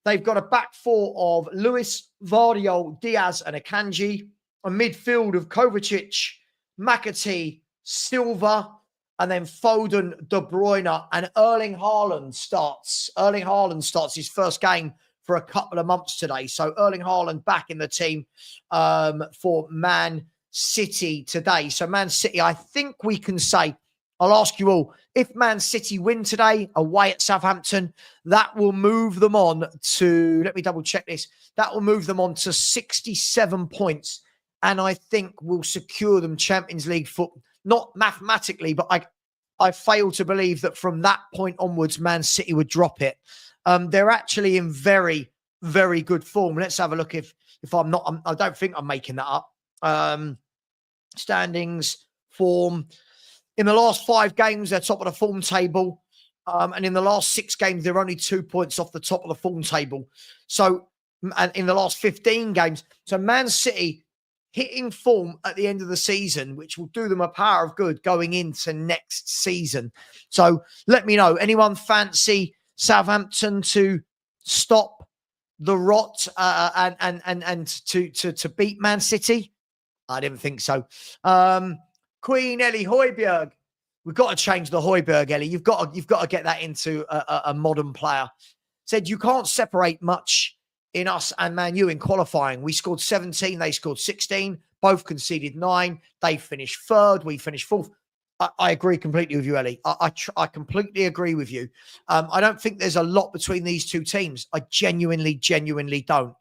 They've got a back 4 of Lewis, Vardio, Diaz and Akanji. A midfield of Kovacic, McAtee, Silva, and then Foden, De Bruyne, and Erling Haaland starts. Erling Haaland starts his first game for a couple of months today. So Erling Haaland back in the team for Man City today. So Man City, I think we can say, I'll ask you all, if Man City win today away at Southampton, that will move them on to, let me double check this, that will move them on to 67 points. And I think will secure them Champions League football. Not mathematically, but I fail to believe that from that point onwards, Man City would drop it. They're actually in very, very good form. Let's have a look if If I'm not, I don't think I'm making that up. Standings, form. In the last 5 games, they're top of the form table. And in the last 6 games, they're only 2 points off the top of the form table. So, and in the last 15 games, so Man City hitting form at the end of the season, which will do them a power of good going into next season. So let me know. Anyone fancy Southampton to stop the rot and to beat Man City? I didn't think so. Queen Ellie Højbjerg. We've got to change the Højbjerg, Ellie. You've got to get that into a modern player. Said you can't separate much in us and Man U in qualifying. We scored 17, they scored 16, both conceded 9. They finished 3rd, we finished 4th. I agree completely with you, Ellie. I completely agree with you. I don't think there's a lot between these two teams. I genuinely don't.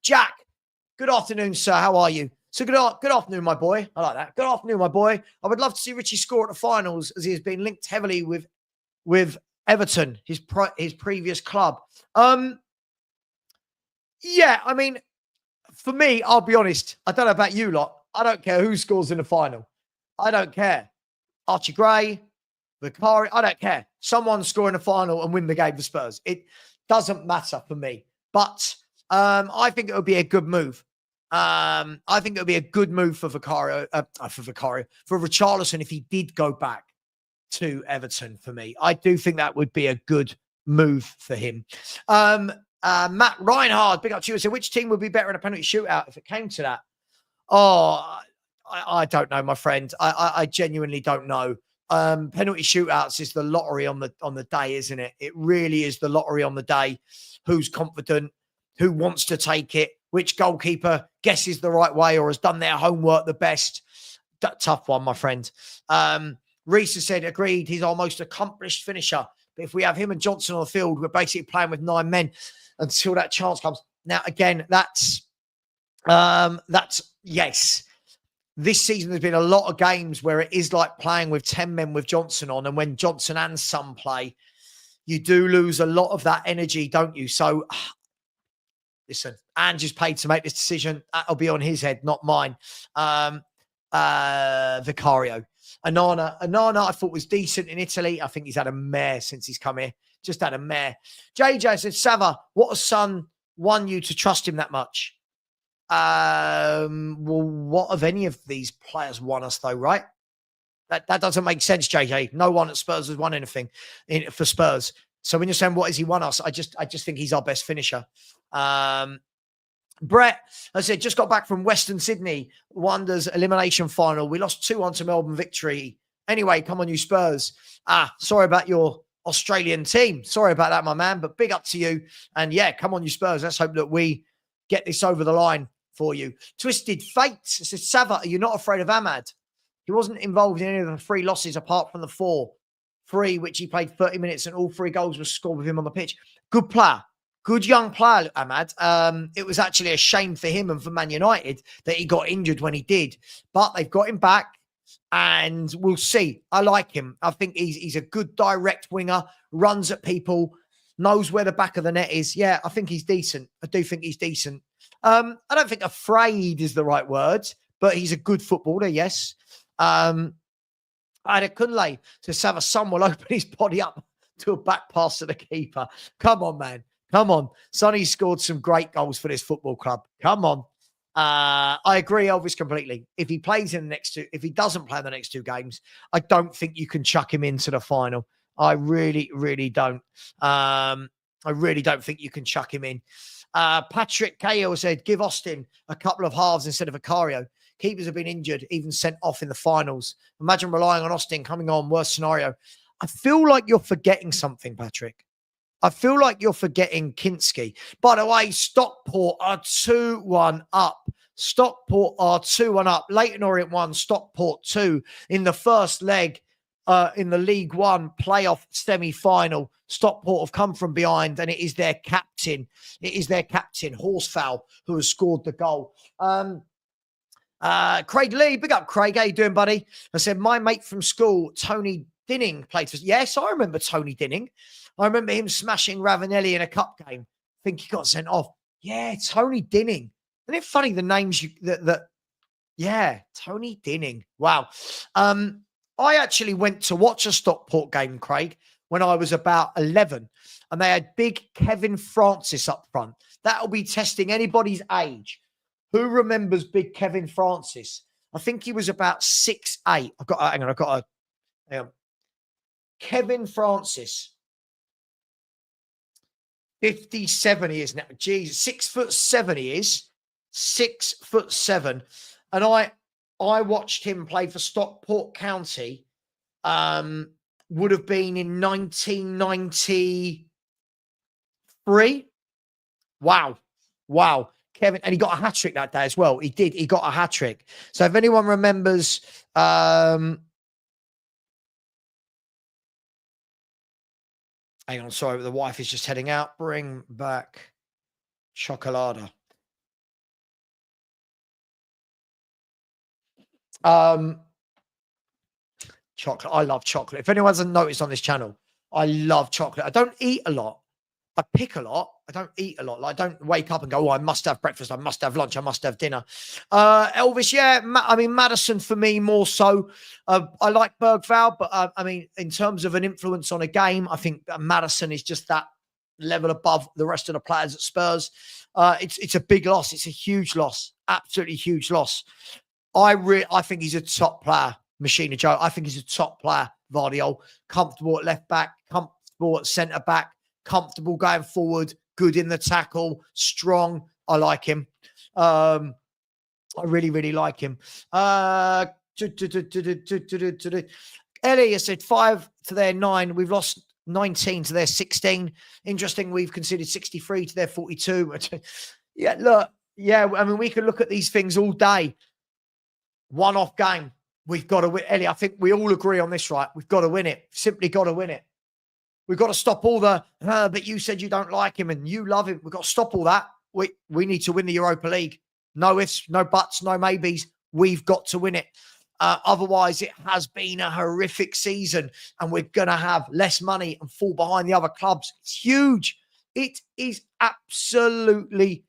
Jack, good afternoon, sir. How are you? So good afternoon, my boy. I like that. Good afternoon, my boy. I would love to see Richie score at the finals, as he has been linked heavily with Everton, his previous club. Yeah, I mean, for me, I'll be honest. I don't know about you lot. I don't care who scores in the final. I don't care. Archie Gray, Vicari, I don't care. Someone score in the final and win the game for Spurs. It doesn't matter for me. But I think it would be a good move. I think it would be a good move for Richarlison if he did go back to Everton for me. I do think that would be a good move for him. Matt Reinhard, big up to you. So which team would be better in a penalty shootout if it came to that? Oh, I don't know, my friend. I genuinely don't know. Penalty shootouts is the lottery on the day, isn't it? It really is the lottery on the day. Who's confident? Who wants to take it? Which goalkeeper guesses the right way or has done their homework the best? Tough one, my friend. Reese has said, agreed, he's our most accomplished finisher. But if we have him and Johnson on the field, we're basically playing with 9 men until that chance comes. Now, again, that's yes. This season, there's been a lot of games where it is like playing with 10 men with Johnson on. And when Johnson and Son play, you do lose a lot of that energy, don't you? So, listen, Ange is paid to make this decision. That'll be on his head, not mine. Vicario. Anana, I thought was decent in Italy. I think he's had a mare since he's come here. Just had a mare. JJ said, Savva, what has Son won you to trust him that much? Well, what have any of these players won us though, right? That doesn't make sense, JJ. No one at Spurs has won anything for Spurs. So when you're saying what has he won us, I just think he's our best finisher. Brett, I said, just got back from Western Sydney Wonders elimination final. We lost 2-1 to Melbourne Victory. Anyway, come on, you Spurs. Sorry about your Australian team. Sorry about that, my man, but big up to you. And yeah, come on, you Spurs. Let's hope that we get this over the line for you. Twisted Fate says, Savva, are you not afraid of Ahmad? He wasn't involved in any of the 3 losses apart from the 4-3, which he played 30 minutes and all 3 goals were scored with him on the pitch. Good player. Good young player, Ahmad. It was actually a shame for him and for Man United that he got injured when he did. But they've got him back and we'll see. I like him. I think he's a good direct winger, runs at people, knows where the back of the net is. Yeah, I think he's decent. I do think he's decent. I don't think afraid is the right word, but he's a good footballer, yes. Ada Kunle says, Savva, Son will open his body up to a back pass to the keeper. Come on, man. Come on. Sonny scored some great goals for this football club. Come on. I agree, Elvis, completely. If he plays in the next 2, if he doesn't play in the next 2 games, I don't think you can chuck him into the final. I really, really don't. I really don't think you can chuck him in. Patrick Cahill said, give Austin a couple of halves instead of Vicario. Keepers have been injured, even sent off in the finals. Imagine relying on Austin coming on, worst scenario. I feel like you're forgetting something, Patrick. I feel like you're forgetting Kinski. By the way, Stockport are 2-1 up. Stockport are 2-1 up. Leyton Orient 1, Stockport 2 in the first leg in the League One playoff semi-final. Stockport have come from behind and it is their captain. Horsfowl, who has scored the goal. Craig Lee, big up Craig. How you doing, buddy? I said, my mate from school, Tony Dinning, played for... Yes, I remember Tony Dinning. I remember him smashing Ravanelli in a cup game. I think he got sent off. Yeah, Tony Dinning. Isn't it funny the names yeah, Tony Dinning. Wow. I actually went to watch a Stockport game, Craig, when I was about 11, and they had big Kevin Francis up front. That'll be testing anybody's age. Who remembers big Kevin Francis? I think he was about 6'8". Hang on. Kevin Francis. 57 he is now. Jeez, 6'7" he is. 6'7". And I watched him play for Stockport County. Would have been in 1993. Wow. Kevin, and he got a hat-trick that day as well. He did. He got a hat-trick. So if anyone remembers, hang on, sorry, the wife is just heading out. Bring back Chocolada. Chocolate. I love chocolate. If anyone hasn't noticed on this channel, I love chocolate. I don't eat a lot. I pick a lot. I don't eat a lot. Like, I don't wake up and go, oh, I must have breakfast. I must have lunch. I must have dinner. Elvis, yeah. I mean, Maddison for me more so. I like Bergvall, but I mean, in terms of an influence on a game, I think Maddison is just that level above the rest of the players at Spurs. It's a big loss. It's a huge loss. Absolutely huge loss. I think he's a top player, Machina Joe. I think he's a top player, Vardiol. Comfortable at left back, comfortable at centre back, comfortable going forward, good in the tackle, strong. I like him. I really, really like him. Ellie has said 5 to their 9. We've lost 19 to their 16. Interesting. We've conceded 63 to their 42. Yeah, look. Yeah, I mean, we can look at these things all day. One-off game. We've got to win. Ellie, I think we all agree on this, right? We've got to win it. Simply got to win it. We've got to stop all the, but you said you don't like him and you love him. We've got to stop all that. We need to win the Europa League. No ifs, no buts, no maybes. We've got to win it. Otherwise, it has been a horrific season and we're going to have less money and fall behind the other clubs. It's huge. It is absolutely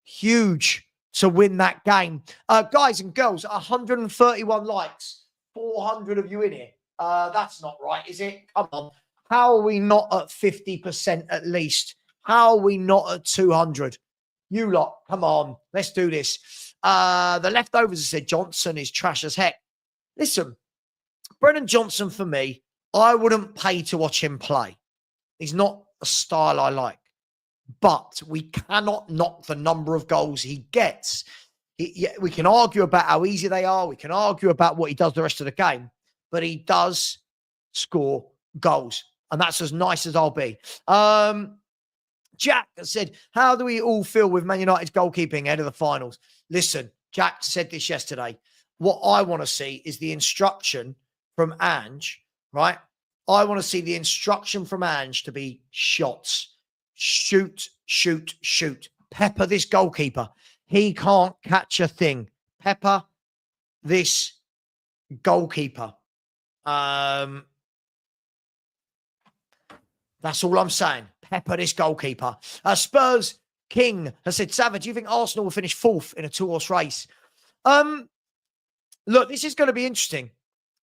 huge to win that game. Guys and girls, 131 likes, 400 of you in here. That's not right, is it? Come on. How are we not at 50% at least? How are we not at 200? You lot, come on. Let's do this. The leftovers said Johnson is trash as heck. Listen, Brennan Johnson, for me, I wouldn't pay to watch him play. He's not a style I like. But we cannot knock the number of goals he gets. We can argue about how easy they are. We can argue about what he does the rest of the game. But he does score goals. And that's as nice as I'll be. Jack said, how do we all feel with Man United's goalkeeping ahead of the finals? Listen, Jack said this yesterday. What I want to see is the instruction from Ange, right? I want to see the instruction from Ange to be shots. Shoot, shoot, shoot. Pepper this goalkeeper. He can't catch a thing. Pepper this goalkeeper. That's all I'm saying. Pepper this goalkeeper. Spurs King has said, Savva, do you think Arsenal will finish 4th in a 2-horse race? Look, this is going to be interesting.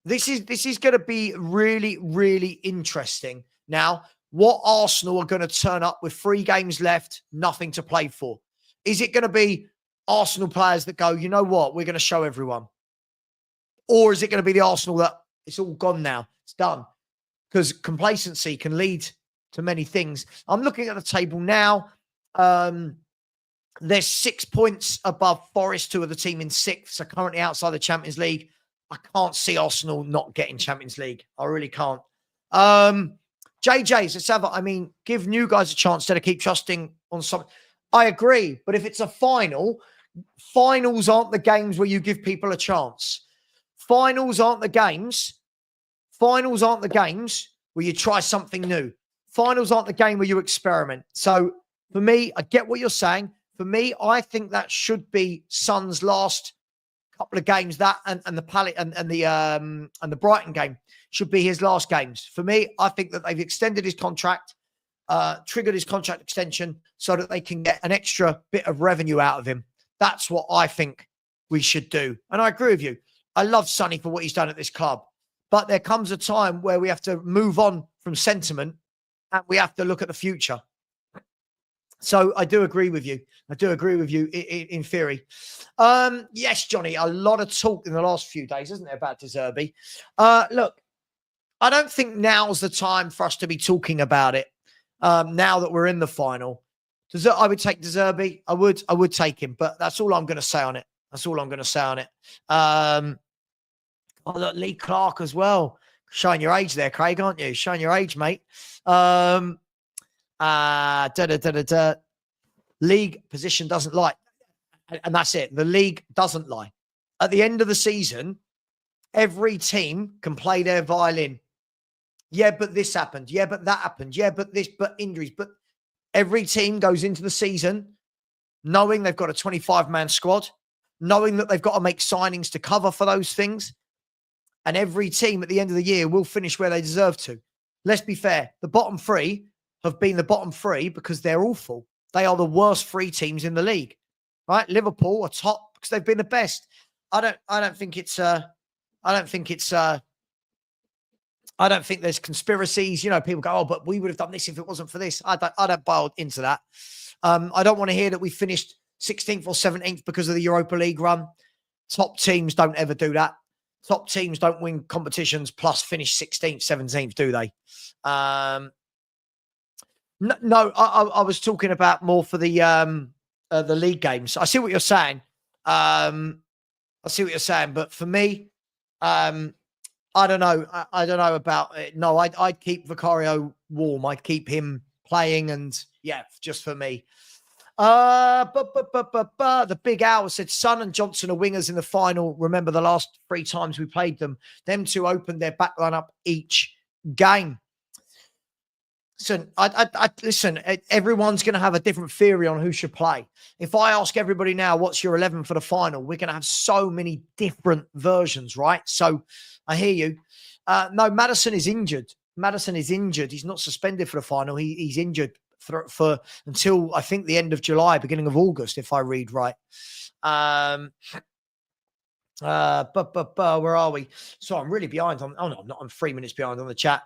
This is going to be really, really interesting. Now, what Arsenal are going to turn up with 3 games left, nothing to play for? Is it going to be Arsenal players that go, you know what, we're going to show everyone? Or is it going to be the Arsenal that it's all gone now, it's done? Because complacency can lead to many things. I'm looking at the table now. They're 6 points above Forest, who are the team in 6th, so currently outside the Champions League. I can't see Arsenal not getting Champions League. I really can't. JJ says, Savva, I mean, give new guys a chance to keep trusting on something. I agree, but if it's a final, finals aren't the games where you give people a chance. Finals aren't the games. Finals aren't the games where you try something new. Finals aren't the game where you experiment. So for me, I get what you're saying. For me, I think that should be Son's last couple of games. That and the Brighton game should be his last games. For me, I think that they've extended his contract. triggered his contract extension so that they can get an extra bit of revenue out of him. That's what I think we should do. And I agree with you. I love Sonny for what he's done at this club. But there comes a time where we have to move on from sentiment and we have to look at the future. So I do agree with you. I do agree with you in theory. Yes, Johnny, a lot of talk in the last few days, isn't there, about De Zerbi? Look, I don't think now's the time for us to be talking about it. Now that we're in the final, I would take De Zerbi. I would take him, but that's all I'm going to say on it. That's all I'm going to say on it. Look, Lee Clark as well. Showing your age there, Craig, aren't you? Showing your age, mate. League position doesn't lie. And that's it. The league doesn't lie. At the end of the season, every team can play their violin. Yeah, but this happened. Yeah, but that happened. Yeah, but this, but injuries. But every team goes into the season knowing they've got a 25-man squad, knowing that they've got to make signings to cover for those things. And every team at the end of the year will finish where they deserve to. Let's be fair. The bottom three have been the bottom three because they're awful. They are the worst three teams in the league, right? Liverpool are top because they've been the best. I don't think there's conspiracies. You know, people go, oh, but we would have done this if it wasn't for this. I don't buy into that. I don't want to hear that we finished 16th or 17th because of the Europa League run. Top teams don't ever do that. Top teams don't win competitions plus finish 16th, 17th, do they? No, I was talking about more for the league games. I see what you're saying. But for me, I don't know. I don't know about it. No, I'd keep Vicario warm. I'd keep him playing, and yeah, just for me. The Big Owl said Son and Johnson are wingers in the final. Remember the last 3 times we played them. Them two opened their back line up each game. Listen, listen, everyone's going to have a different theory on who should play. If I ask everybody now, what's your 11 for the final? We're going to have so many different versions, right? So I hear you. No, Maddison is injured. He's not suspended for the final. He's injured for until I think the end of July, beginning of August, if I read right. Where are we? So I'm really behind on. Oh no, I'm not. I'm 3 minutes behind on the chat.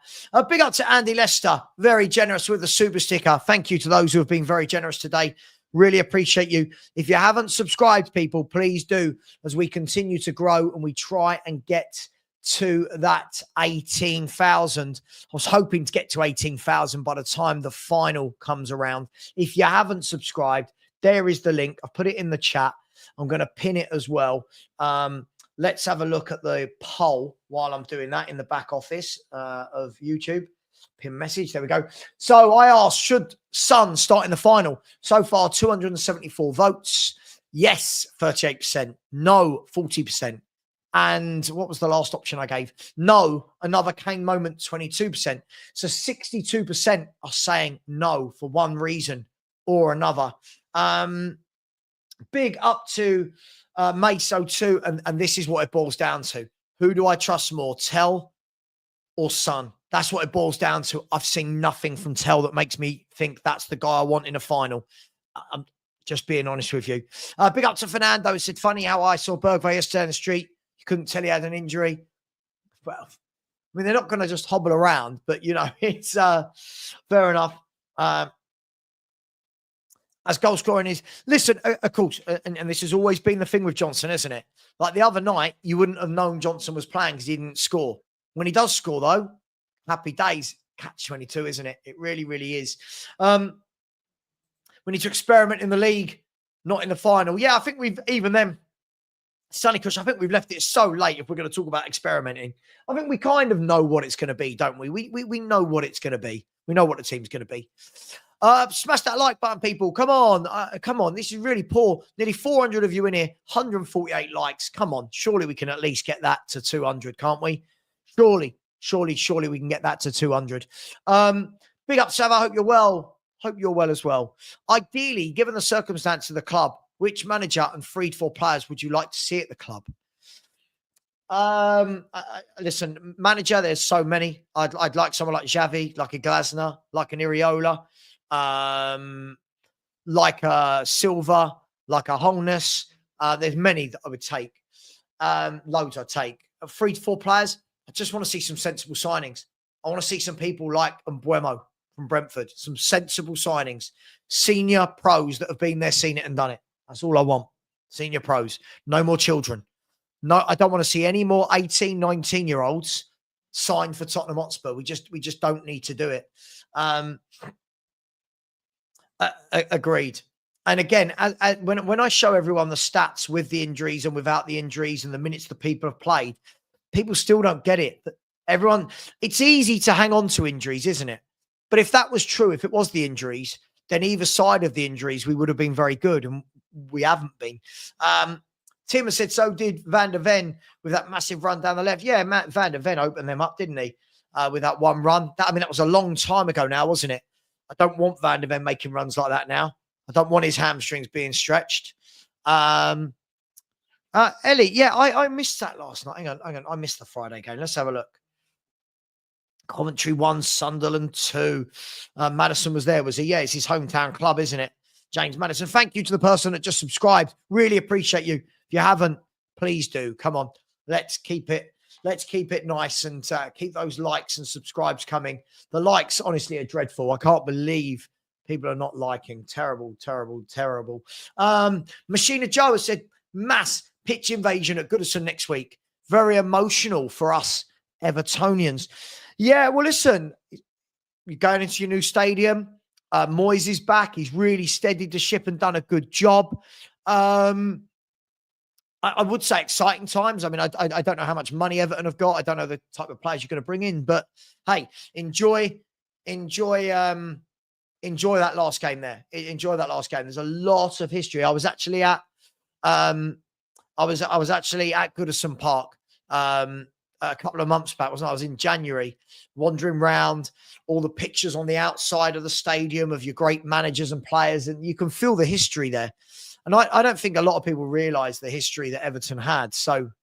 Big up to Andy Lester, very generous with the super sticker. Thank you to those who have been very generous today. Really appreciate you. If you haven't subscribed, people, please do, as we continue to grow and we try and get to that 18,000. I was hoping to get to 18,000 by the time the final comes around. If you haven't subscribed, there is the link. I've put it in the chat. I'm going to pin it as well. Let's have a look at the poll while I'm doing that in the back office of YouTube. Pin message. There we go. So I asked, should Son start in the final? So far, 274 votes. Yes, 38%. No, 40%. And what was the last option I gave? No, another Kane moment, 22%. So 62% are saying no for one reason or another. Big up to Meso2, and this is what it boils down to. Who do I trust more, Tell or Son? That's what it boils down to. I've seen nothing from Tell that makes me think that's the guy I want in a final. I'm just being honest with you. Big up to Fernando. It said, funny how I saw Bergwijn yesterday in the street. You couldn't tell he had an injury. Well, I mean, they're not going to just hobble around, but, you know, it's fair enough. As goal scoring is, listen, of course, and this has always been the thing with Johnson, isn't it? Like the other night, you wouldn't have known Johnson was playing because he didn't score. When he does score, though, happy days. Catch 22, isn't it? It really, really is. We need to experiment in the league, not in the final. Yeah, I think we've, even then, Sunny Kush, I think we've left it so late if we're going to talk about experimenting. I think we kind of know what it's going to be, don't we? We know what it's going to be. We know what the team's going to be. Smash that like button, people. Come on. Come on. This is really poor. Nearly 400 of you in here. 148 likes. Come on. Surely we can at least get that to 200, can't we? Surely we can get that to 200. Big up, Savva. Hope you're well. Hope you're well as well. Ideally, given the circumstance of the club, which manager and 3 to 4 players would you like to see at the club? Listen, manager, there's so many. I'd like someone like Xavi, like a Glasner, like an Iriola, like a Silva, like a Holness. There's many that I would take. Loads I'd take. 3 to 4 players. I just want to see some sensible signings. I want to see some people like Mbuemo from Brentford, some sensible signings, senior pros that have been there, seen it and done it. That's all I want. Senior pros. No more children. No, I don't want to see any more 18, 19-year-olds signed for Tottenham Hotspur. We just don't need to do it. Agreed. And again, when I show everyone the stats with the injuries and without the injuries and the minutes the people have played, people still don't get it. It's easy to hang on to injuries, isn't it? But if that was true, if it was the injuries, then either side of the injuries, we would have been very good, and we haven't been. Tim has said, so did Van der Ven with that massive run down the left. Yeah, Van der Ven opened them up, didn't he? With that one run. That was a long time ago now, wasn't it? I don't want Van der Ven making runs like that now. I don't want his hamstrings being stretched. Ellie, yeah, I missed that last night. Hang on. I missed the Friday game. Let's have a look. Coventry 1, Sunderland 2. Madison was there, was he? Yeah, it's his hometown club, isn't it? James Madison. Thank you to the person that just subscribed. Really appreciate you. If you haven't, please do. Come on. Let's keep it nice and keep those likes and subscribes coming. The likes, honestly, are dreadful. I can't believe people are not liking. Terrible, terrible, terrible. Machina Joe has said, mass pitch invasion at Goodison next week. Very emotional for us Evertonians. Yeah, well, listen, you're going into your new stadium. Moyes is back. He's really steadied the ship and done a good job. I would say exciting times. I mean, I don't know how much money Everton have got. I don't know the type of players you're going to bring in, but hey, enjoy that last game there. Enjoy that last game. There's a lot of history. I was actually at Goodison Park a couple of months back, wasn't I? I was in January, wandering around, all the pictures on the outside of the stadium of your great managers and players, and you can feel the history there. And I don't think a lot of people realise the history that Everton had. Have,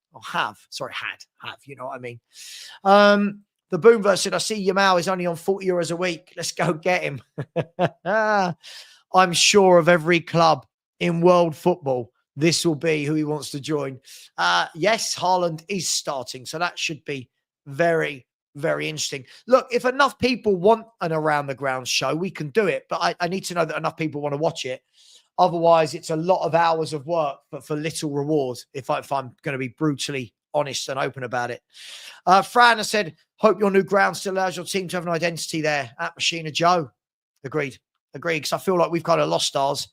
you know what I mean? The Boomverse said, I see Yamal is only on 40 euros a week. Let's go get him. I'm sure of every club in world football, this will be who he wants to join. Yes, Haaland is starting. So that should be very, very interesting. Look, if enough people want an around the ground show, we can do it. But I need to know that enough people want to watch it. Otherwise, it's a lot of hours of work, but for little reward, if I'm going to be brutally honest and open about it. Fran has said, hope your new ground still allows your team to have an identity there at Machina Joe. Agreed, because I feel like we've kind of lost ours.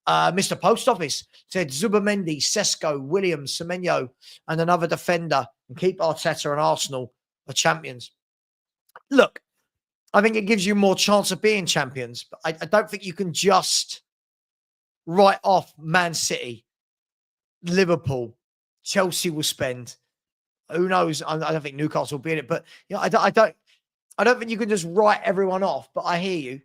Mr. Post Office said Zubamendi, Sesko, Williams, Semenyo, and another defender, and keep Arteta and Arsenal the champions. Look, I think it gives you more chance of being champions, but I don't think you can just write off Man City, Liverpool, Chelsea will spend. Who knows? I don't think Newcastle will be in it, but you know, I don't think you can just write everyone off. But I hear you.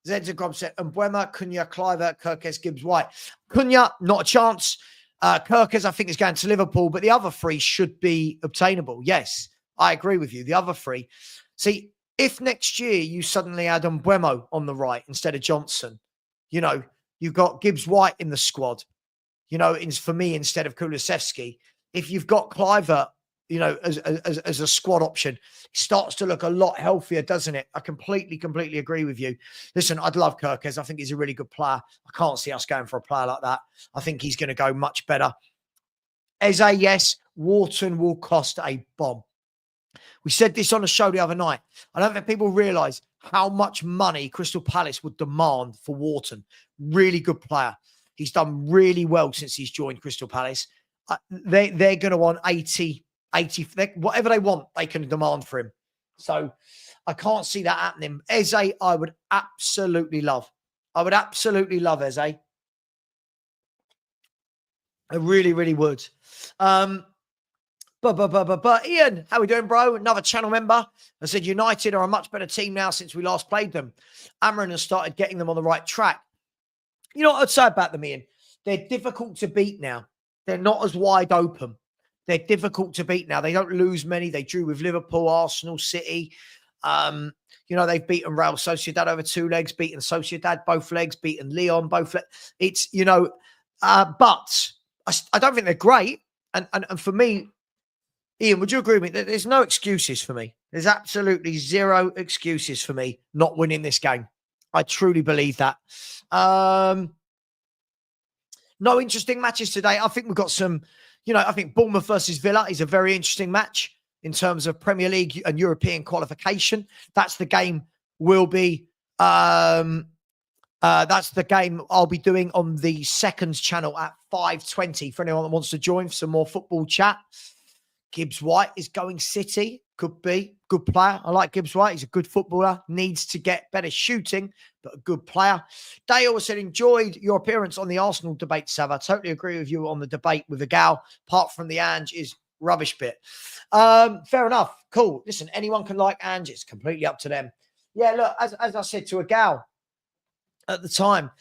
Zedzagrob said, Mbuemo, Cunha, Cliver, Kirkes, Gibbs, White. Cunha, not a chance. Kirkes, I think, is going to Liverpool, but the other 3 should be obtainable. Yes, I agree with you. The other 3. See, if next year you suddenly add Mbuemo on the right instead of Johnson, you know, you've got Gibbs White in the squad, you know, for me, instead of Kulusevski. If you've got Cliver, you know, as a squad option, it starts to look a lot healthier, doesn't it? I completely agree with you. Listen, I'd love Kirkes. I think he's a really good player. I can't see us going for a player like that. I think he's going to go much better. Eze, yes, Wharton will cost a bomb. We said this on the show the other night. I don't think people realise how much money Crystal Palace would demand for Wharton. Really good player. He's done really well since he's joined Crystal Palace. They're going to want 80, whatever they want, they can demand for him. So I can't see that happening. Eze, I would absolutely love. I would absolutely love Eze. I really, really would. But Ian, how we doing, bro? Another channel member. I said United are a much better team now since we last played them. Amron has started getting them on the right track. You know what I'd say about them, Ian? They're difficult to beat now. They're not as wide open. They're difficult to beat now. They don't lose many. They drew with Liverpool, Arsenal, City. They've beaten Real Sociedad over 2 legs, beaten Sociedad both legs, beaten Lyon both legs. It's, but I don't think they're great. And for me, Ian, would you agree with me? There's no excuses for me. There's absolutely zero excuses for me not winning this game. I truly believe that. No interesting matches today. I think we've got some, I think Bournemouth versus Villa is a very interesting match in terms of Premier League and European qualification. That's the game that's the game I'll be doing on the Seconds channel at 5:20 for anyone that wants to join for some more football chat. Gibbs White is going City. Could be. Good player. I like Gibbs White. He's a good footballer. Needs to get better shooting, but a good player. Dale said, enjoyed your appearance on the Arsenal debate, Savva. Totally agree with you on the debate with the gal. Apart from the Ange is rubbish bit. Fair enough. Cool. Listen, anyone can like Ange. It's completely up to them. Yeah, look, as I said to a gal at the time,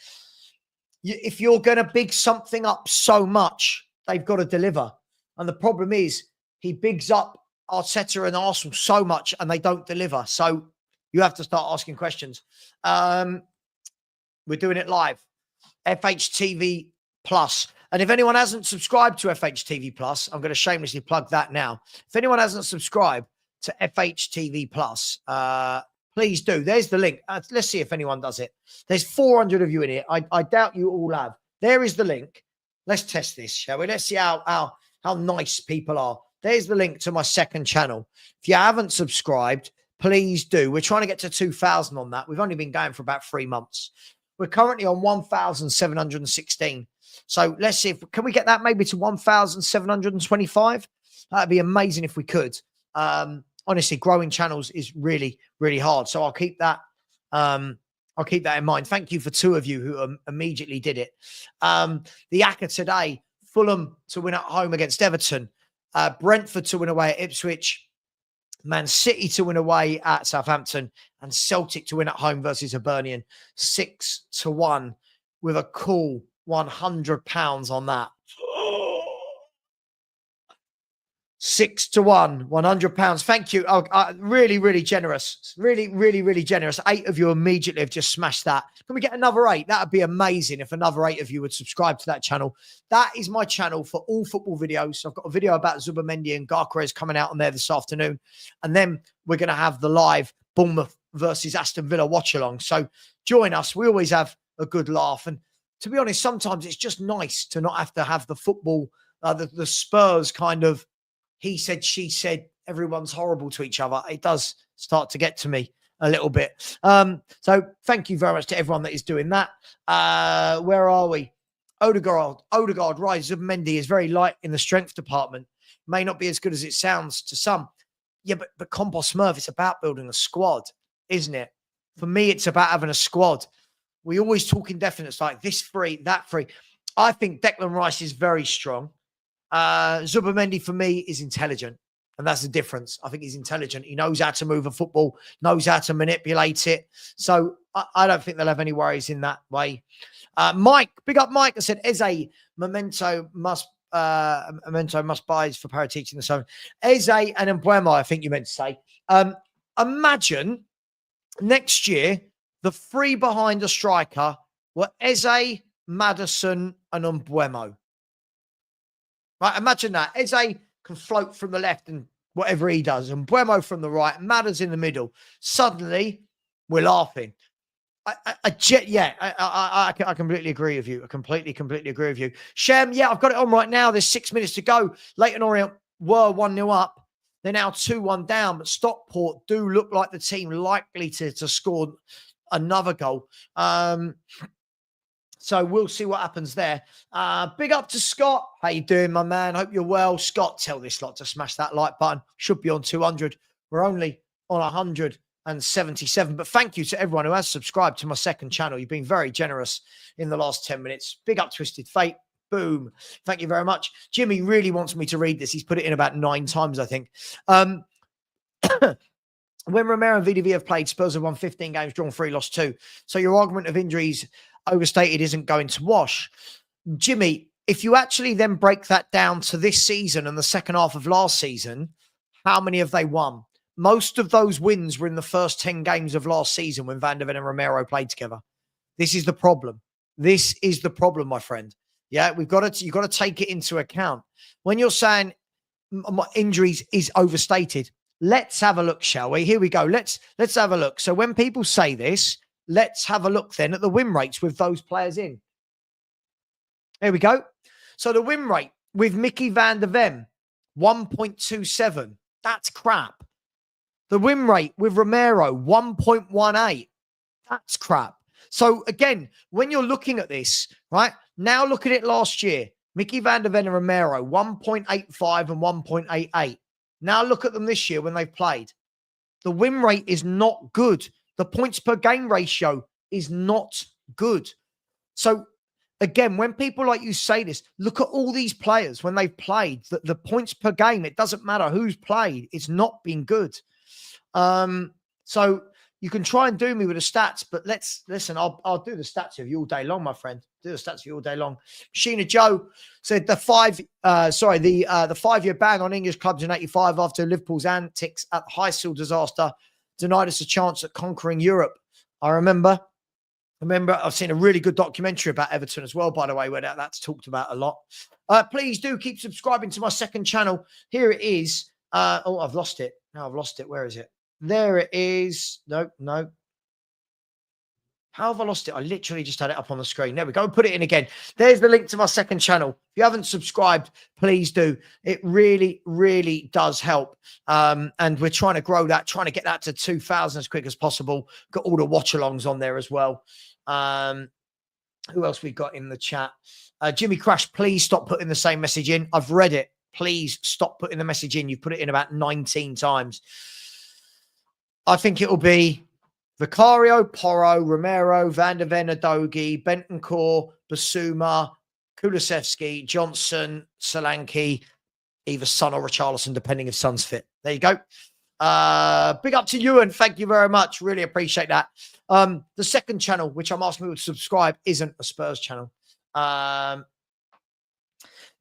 if you're going to big something up so much, they've got to deliver. And the problem is, he bigs up Arteta and Arsenal so much and they don't deliver. So you have to start asking questions. We're doing it live. FHTV Plus. And if anyone hasn't subscribed to FHTV Plus, I'm going to shamelessly plug that now. If anyone hasn't subscribed to FHTV Plus, please do. There's the link. Let's see if anyone does it. There's 400 of you in here. I doubt you all have. There is the link. Let's test this, shall we? Let's see how nice people are. There's the link to my second channel. If you haven't subscribed, please do. We're trying to get to 2,000 on that. We've only been going for about 3 months. We're currently on 1,716. So let's see can we get that maybe to 1,725? That'd be amazing if we could. Honestly, growing channels is really, really hard. So I'll keep that in mind. Thank you for 2 of you who immediately did it. The ACCA today, Fulham to win at home against Everton. Brentford to win away at Ipswich, Man City to win away at Southampton, and Celtic to win at home versus Hibernian. 6-1 with a cool £100 on that. 6-1, £100. Thank you. Really, really generous. Really, really, really generous. 8 of you immediately have just smashed that. Can we get another 8? That would be amazing if another 8 of you would subscribe to that channel. That is my channel for all football videos. So I've got a video about Zubimendi and Gyökeres coming out on there this afternoon. And then we're going to have the live Bournemouth versus Aston Villa watch along. So join us. We always have a good laugh. And to be honest, sometimes it's just nice to not have to have the football, the Spurs kind of he said, she said, everyone's horrible to each other. It does start to get to me a little bit. So thank you very much to everyone that is doing that. Where are we? Odegaard, right. Zubimendi is very light in the strength department. May not be as good as it sounds to some. Yeah, but Compost Smurf, it's about building a squad, isn't it? For me, it's about having a squad. We always talk indefinites like this free, that free. I think Declan Rice is very strong. Zubimendi for me is intelligent, and that's the difference. I think he's intelligent. He knows how to move a football, knows how to manipulate it. So I don't think they'll have any worries in that way. Mike, big up Mike. I said Eze memento must buy for para teaching the son. Eze and Mbuemo, I think you meant to say. Imagine next year the 3 behind a striker were Eze, Maddison, and Mbuemo. Right, imagine that. Eze can float from the left and whatever he does, and Mbuemo from the right, Madders in the middle. Suddenly, we're laughing. I completely agree with you. I completely agree with you. Shem, yeah, I've got it on right now. There's 6 minutes to go. Leyton Orient were 1-0 up. They're now 2-1 down, but Stockport do look like the team likely to score another goal. So we'll see what happens there. Big up to Scott. How you doing, my man? Hope you're well. Scott, tell this lot to smash that like button. Should be on 200. We're only on 177. But thank you to everyone who has subscribed to my second channel. You've been very generous in the last 10 minutes. Big up Twisted Fate. Boom. Thank you very much. Jimmy really wants me to read this. He's put it in about 9 times, I think. When Romero and VDV have played, Spurs have won 15 games, drawn 3, lost 2. So your argument of injuries overstated isn't going to wash. Jimmy, if you actually then break that down to this season and the second half of last season, how many have they won? Most of those wins were in the first 10 games of last season when Ven and Romero played together. This is the problem. This is the problem, my friend. Yeah, you've got to take it into account. When you're saying injuries is overstated, let's have a look, shall we? Here we go. Let's have a look. So when people say this, let's have a look then at the win rates with those players in. Here we go. So the win rate with Mickey van der Ven, 1.27. That's crap. The win rate with Romero, 1.18. That's crap. So again, when you're looking at this, right, now look at it last year. Mickey van der Ven and Romero, 1.85 and 1.88. Now look at them this year when they've played. The win rate is not good. The points per game ratio is not good. So again, when people like you say this, look at all these players when they've played. The points per game, it doesn't matter who's played. It's not been good. So you can try and do me with the stats, but listen. I'll do the stats with you all day long, my friend. Do the stats with you all day long. Sheena Joe said the 5-year ban on English clubs in '85 after Liverpool's antics at the Heysel disaster denied us a chance at conquering Europe. I remember. I've seen a really good documentary about Everton as well, by the way, where that's talked about a lot. Please do keep subscribing to my second channel. Here it is. I've lost it. No, I've lost it. Where is it? There it is. No. How have I lost it? I literally just had it up on the screen. There we go. Put it in again. There's the link to my second channel. If you haven't subscribed, please do. It really, really does help. And we're trying to grow that, trying to get that to 2,000 as quick as possible. Got all the watch-alongs on there as well. Who else we got in the chat? Jimmy Crash, please stop putting the same message in. I've read it. Please stop putting the message in. You've put it in about 19 times. I think it will be Vicario, Porro, Romero, Van der Ven, Udogie, Bentancur, Basuma, Kulusevski, Johnson, Solanke, either Son or Richarlison, depending if Son's fit. There you go. Big up to you, and thank you very much. Really appreciate that. The second channel, which I'm asking people to subscribe, isn't a Spurs channel.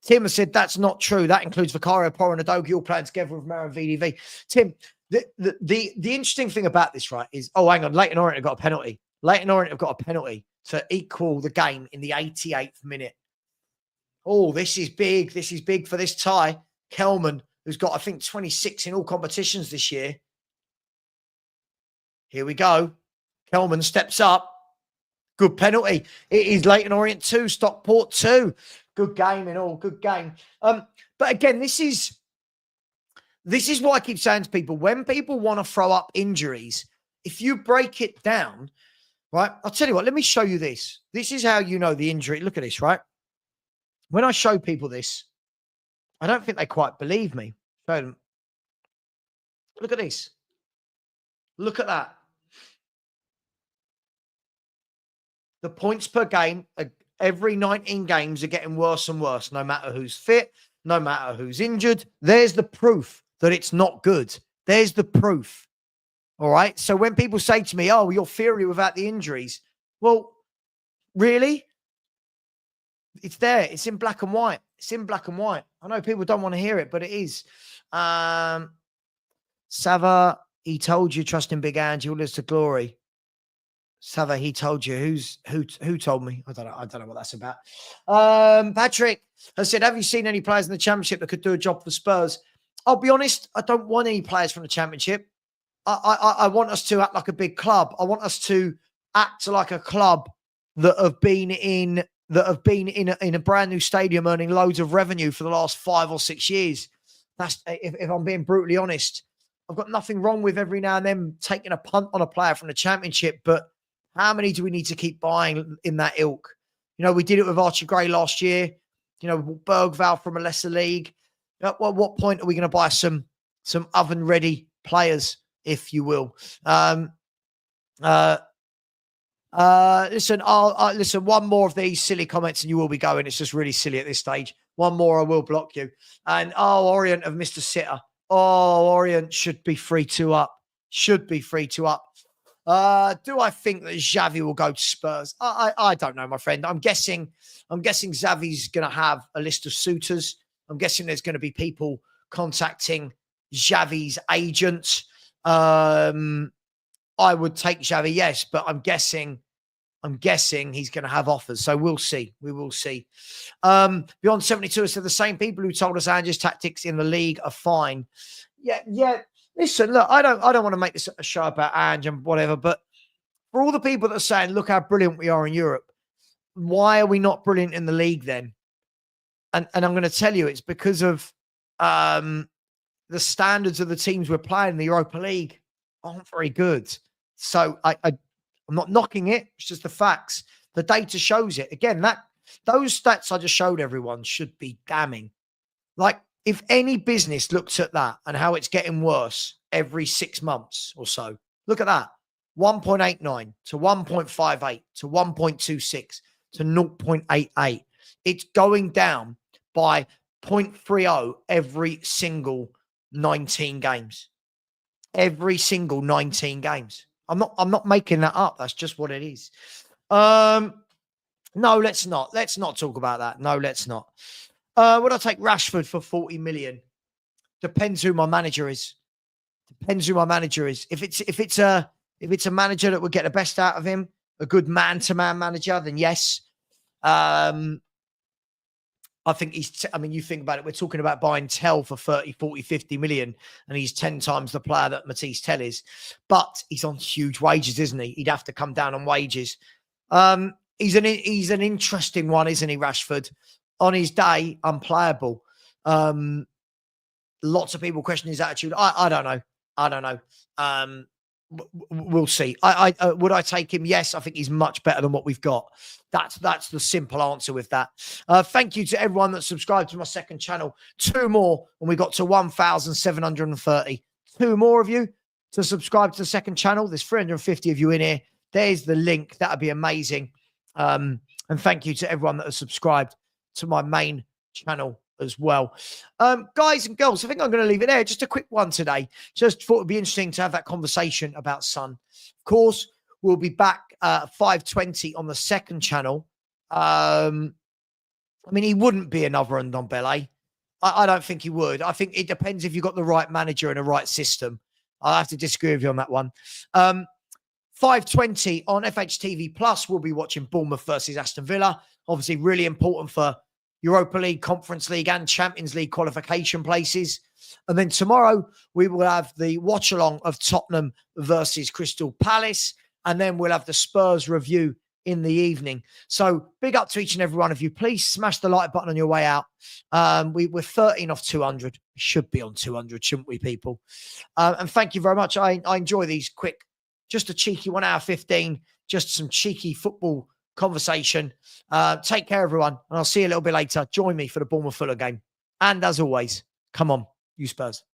Tim has said that's not true. That includes Vicario, Porro, and Udogie all playing together with Romero and VDV. Tim, the interesting thing about this, right, is, oh, hang on, Leyton Orient have got a penalty. Leyton Orient have got a penalty to equal the game in the 88th minute. Oh, this is big. This is big for this tie. Kelman, who's got, I think, 26 in all competitions this year. Here we go. Kelman steps up. Good penalty. It is Leyton Orient 2, Stockport 2. Good game in all. Good game. But again, this is what I keep saying to people. When people want to throw up injuries, if you break it down, right? I'll tell you what, let me show you this. This is how you know the injury. Look at this, right? When I show people this, I don't think they quite believe me. Show them. Look at this. Look at that. The points per game, every 19 games are getting worse and worse, no matter who's fit, no matter who's injured. There's the proof that it's not good. There's the proof. All right. So when people say to me, oh, you're theory without the injuries. Well, really? It's there. It's in black and white. It's in black and white. I know people don't want to hear it, but it is. Savva, he told you, trust in Big Ange, he'll live to glory. Savva, he told you. Who told me? I don't know what that's about. Patrick has said, have you seen any players in the Championship that could do a job for Spurs? I'll be honest, I don't want any players from the Championship. I want us to act like a big club. I want us to act like a club that have been in a brand new stadium earning loads of revenue for the last 5 or 6 years. That's if I'm being brutally honest. I've got nothing wrong with every now and then taking a punt on a player from the Championship, but how many do we need to keep buying in that ilk? You know, we did it with Archie Gray last year. You know, Bergvall from a lesser league. At what point are we going to buy some oven-ready players, if you will? Listen, listen, one more of these silly comments and you will be going. It's just really silly at this stage. One more, I will block you. And, Orient have missed a sitter. Oh, Orient should be 3-2 up. Should be 3-2 up. Do I think that Xavi will go to Spurs? I don't know, my friend. I'm guessing Xavi's going to have a list of suitors. I'm guessing there's going to be people contacting Xavi's agent. I would take Xavi, yes, but I'm guessing he's going to have offers. So we'll see. We will see. Beyond 72 said the same people who told us Ange's tactics in the league are fine. Yeah. Listen, look, I don't want to make this a show about Ange and whatever, but for all the people that are saying, look how brilliant we are in Europe, why are we not brilliant in the league then? And I'm going to tell you, it's because of the standards of the teams we're playing in the Europa League aren't very good. So I'm not knocking it. It's just the facts. The data shows it. Again, those stats I just showed everyone should be damning. Like, if any business looks at that and how it's getting worse every 6 months or so, look at that. 1.89 to 1.58 to 1.26 to 0.88. It's going down by 0.30 every single 19 games. Every single 19 games. I'm not making that up. That's just what it is. No, let's not. Let's not talk about that. No, let's not. Would I take Rashford for 40 million? Depends who my manager is. Depends who my manager is. If it's a manager that would get the best out of him, a good man-to-man manager, then yes. I think you think about it, we're talking about buying Tell for 30, 40, 50 million, and he's 10 times the player that Matisse Tell is. But he's on huge wages, isn't he? He'd have to come down on wages. He's an interesting one, isn't he, Rashford? On his day, unplayable. Lots of people question his attitude. I don't know. We'll see. Would I take him? Yes, I think he's much better than what we've got. That's the simple answer with that. Thank you to everyone that subscribed to my second channel. 2 more, and we got to 1,730. 2 more of you to subscribe to the second channel. There's 350 of you in here. There's the link. That'd be amazing. And thank you to everyone that has subscribed to my main channel as well. Guys and girls, I think I'm going to leave it there. Just a quick one today. Just thought it'd be interesting to have that conversation about Son. Of course, we'll be back at 5:20 on the second channel. He wouldn't be another Ndombele. I don't think he would. I think it depends if you've got the right manager and the right system. I'll have to disagree with you on that one. 5:20 on FHTV Plus, we'll be watching Bournemouth versus Aston Villa. Obviously, really important for Europa League, Conference League, and Champions League qualification places. And then tomorrow, we will have the watch-along of Tottenham versus Crystal Palace. And then we'll have the Spurs review in the evening. So big up to each and every one of you. Please smash the like button on your way out. We're 13 off 200. We should be on 200, shouldn't we, people? And thank you very much. I enjoy these quick, just a cheeky 1 hour 15, just some cheeky football conversation. Take care, everyone, and I'll see you a little bit later. Join me for the Bournemouth Fulham game. And as always, come on, you Spurs.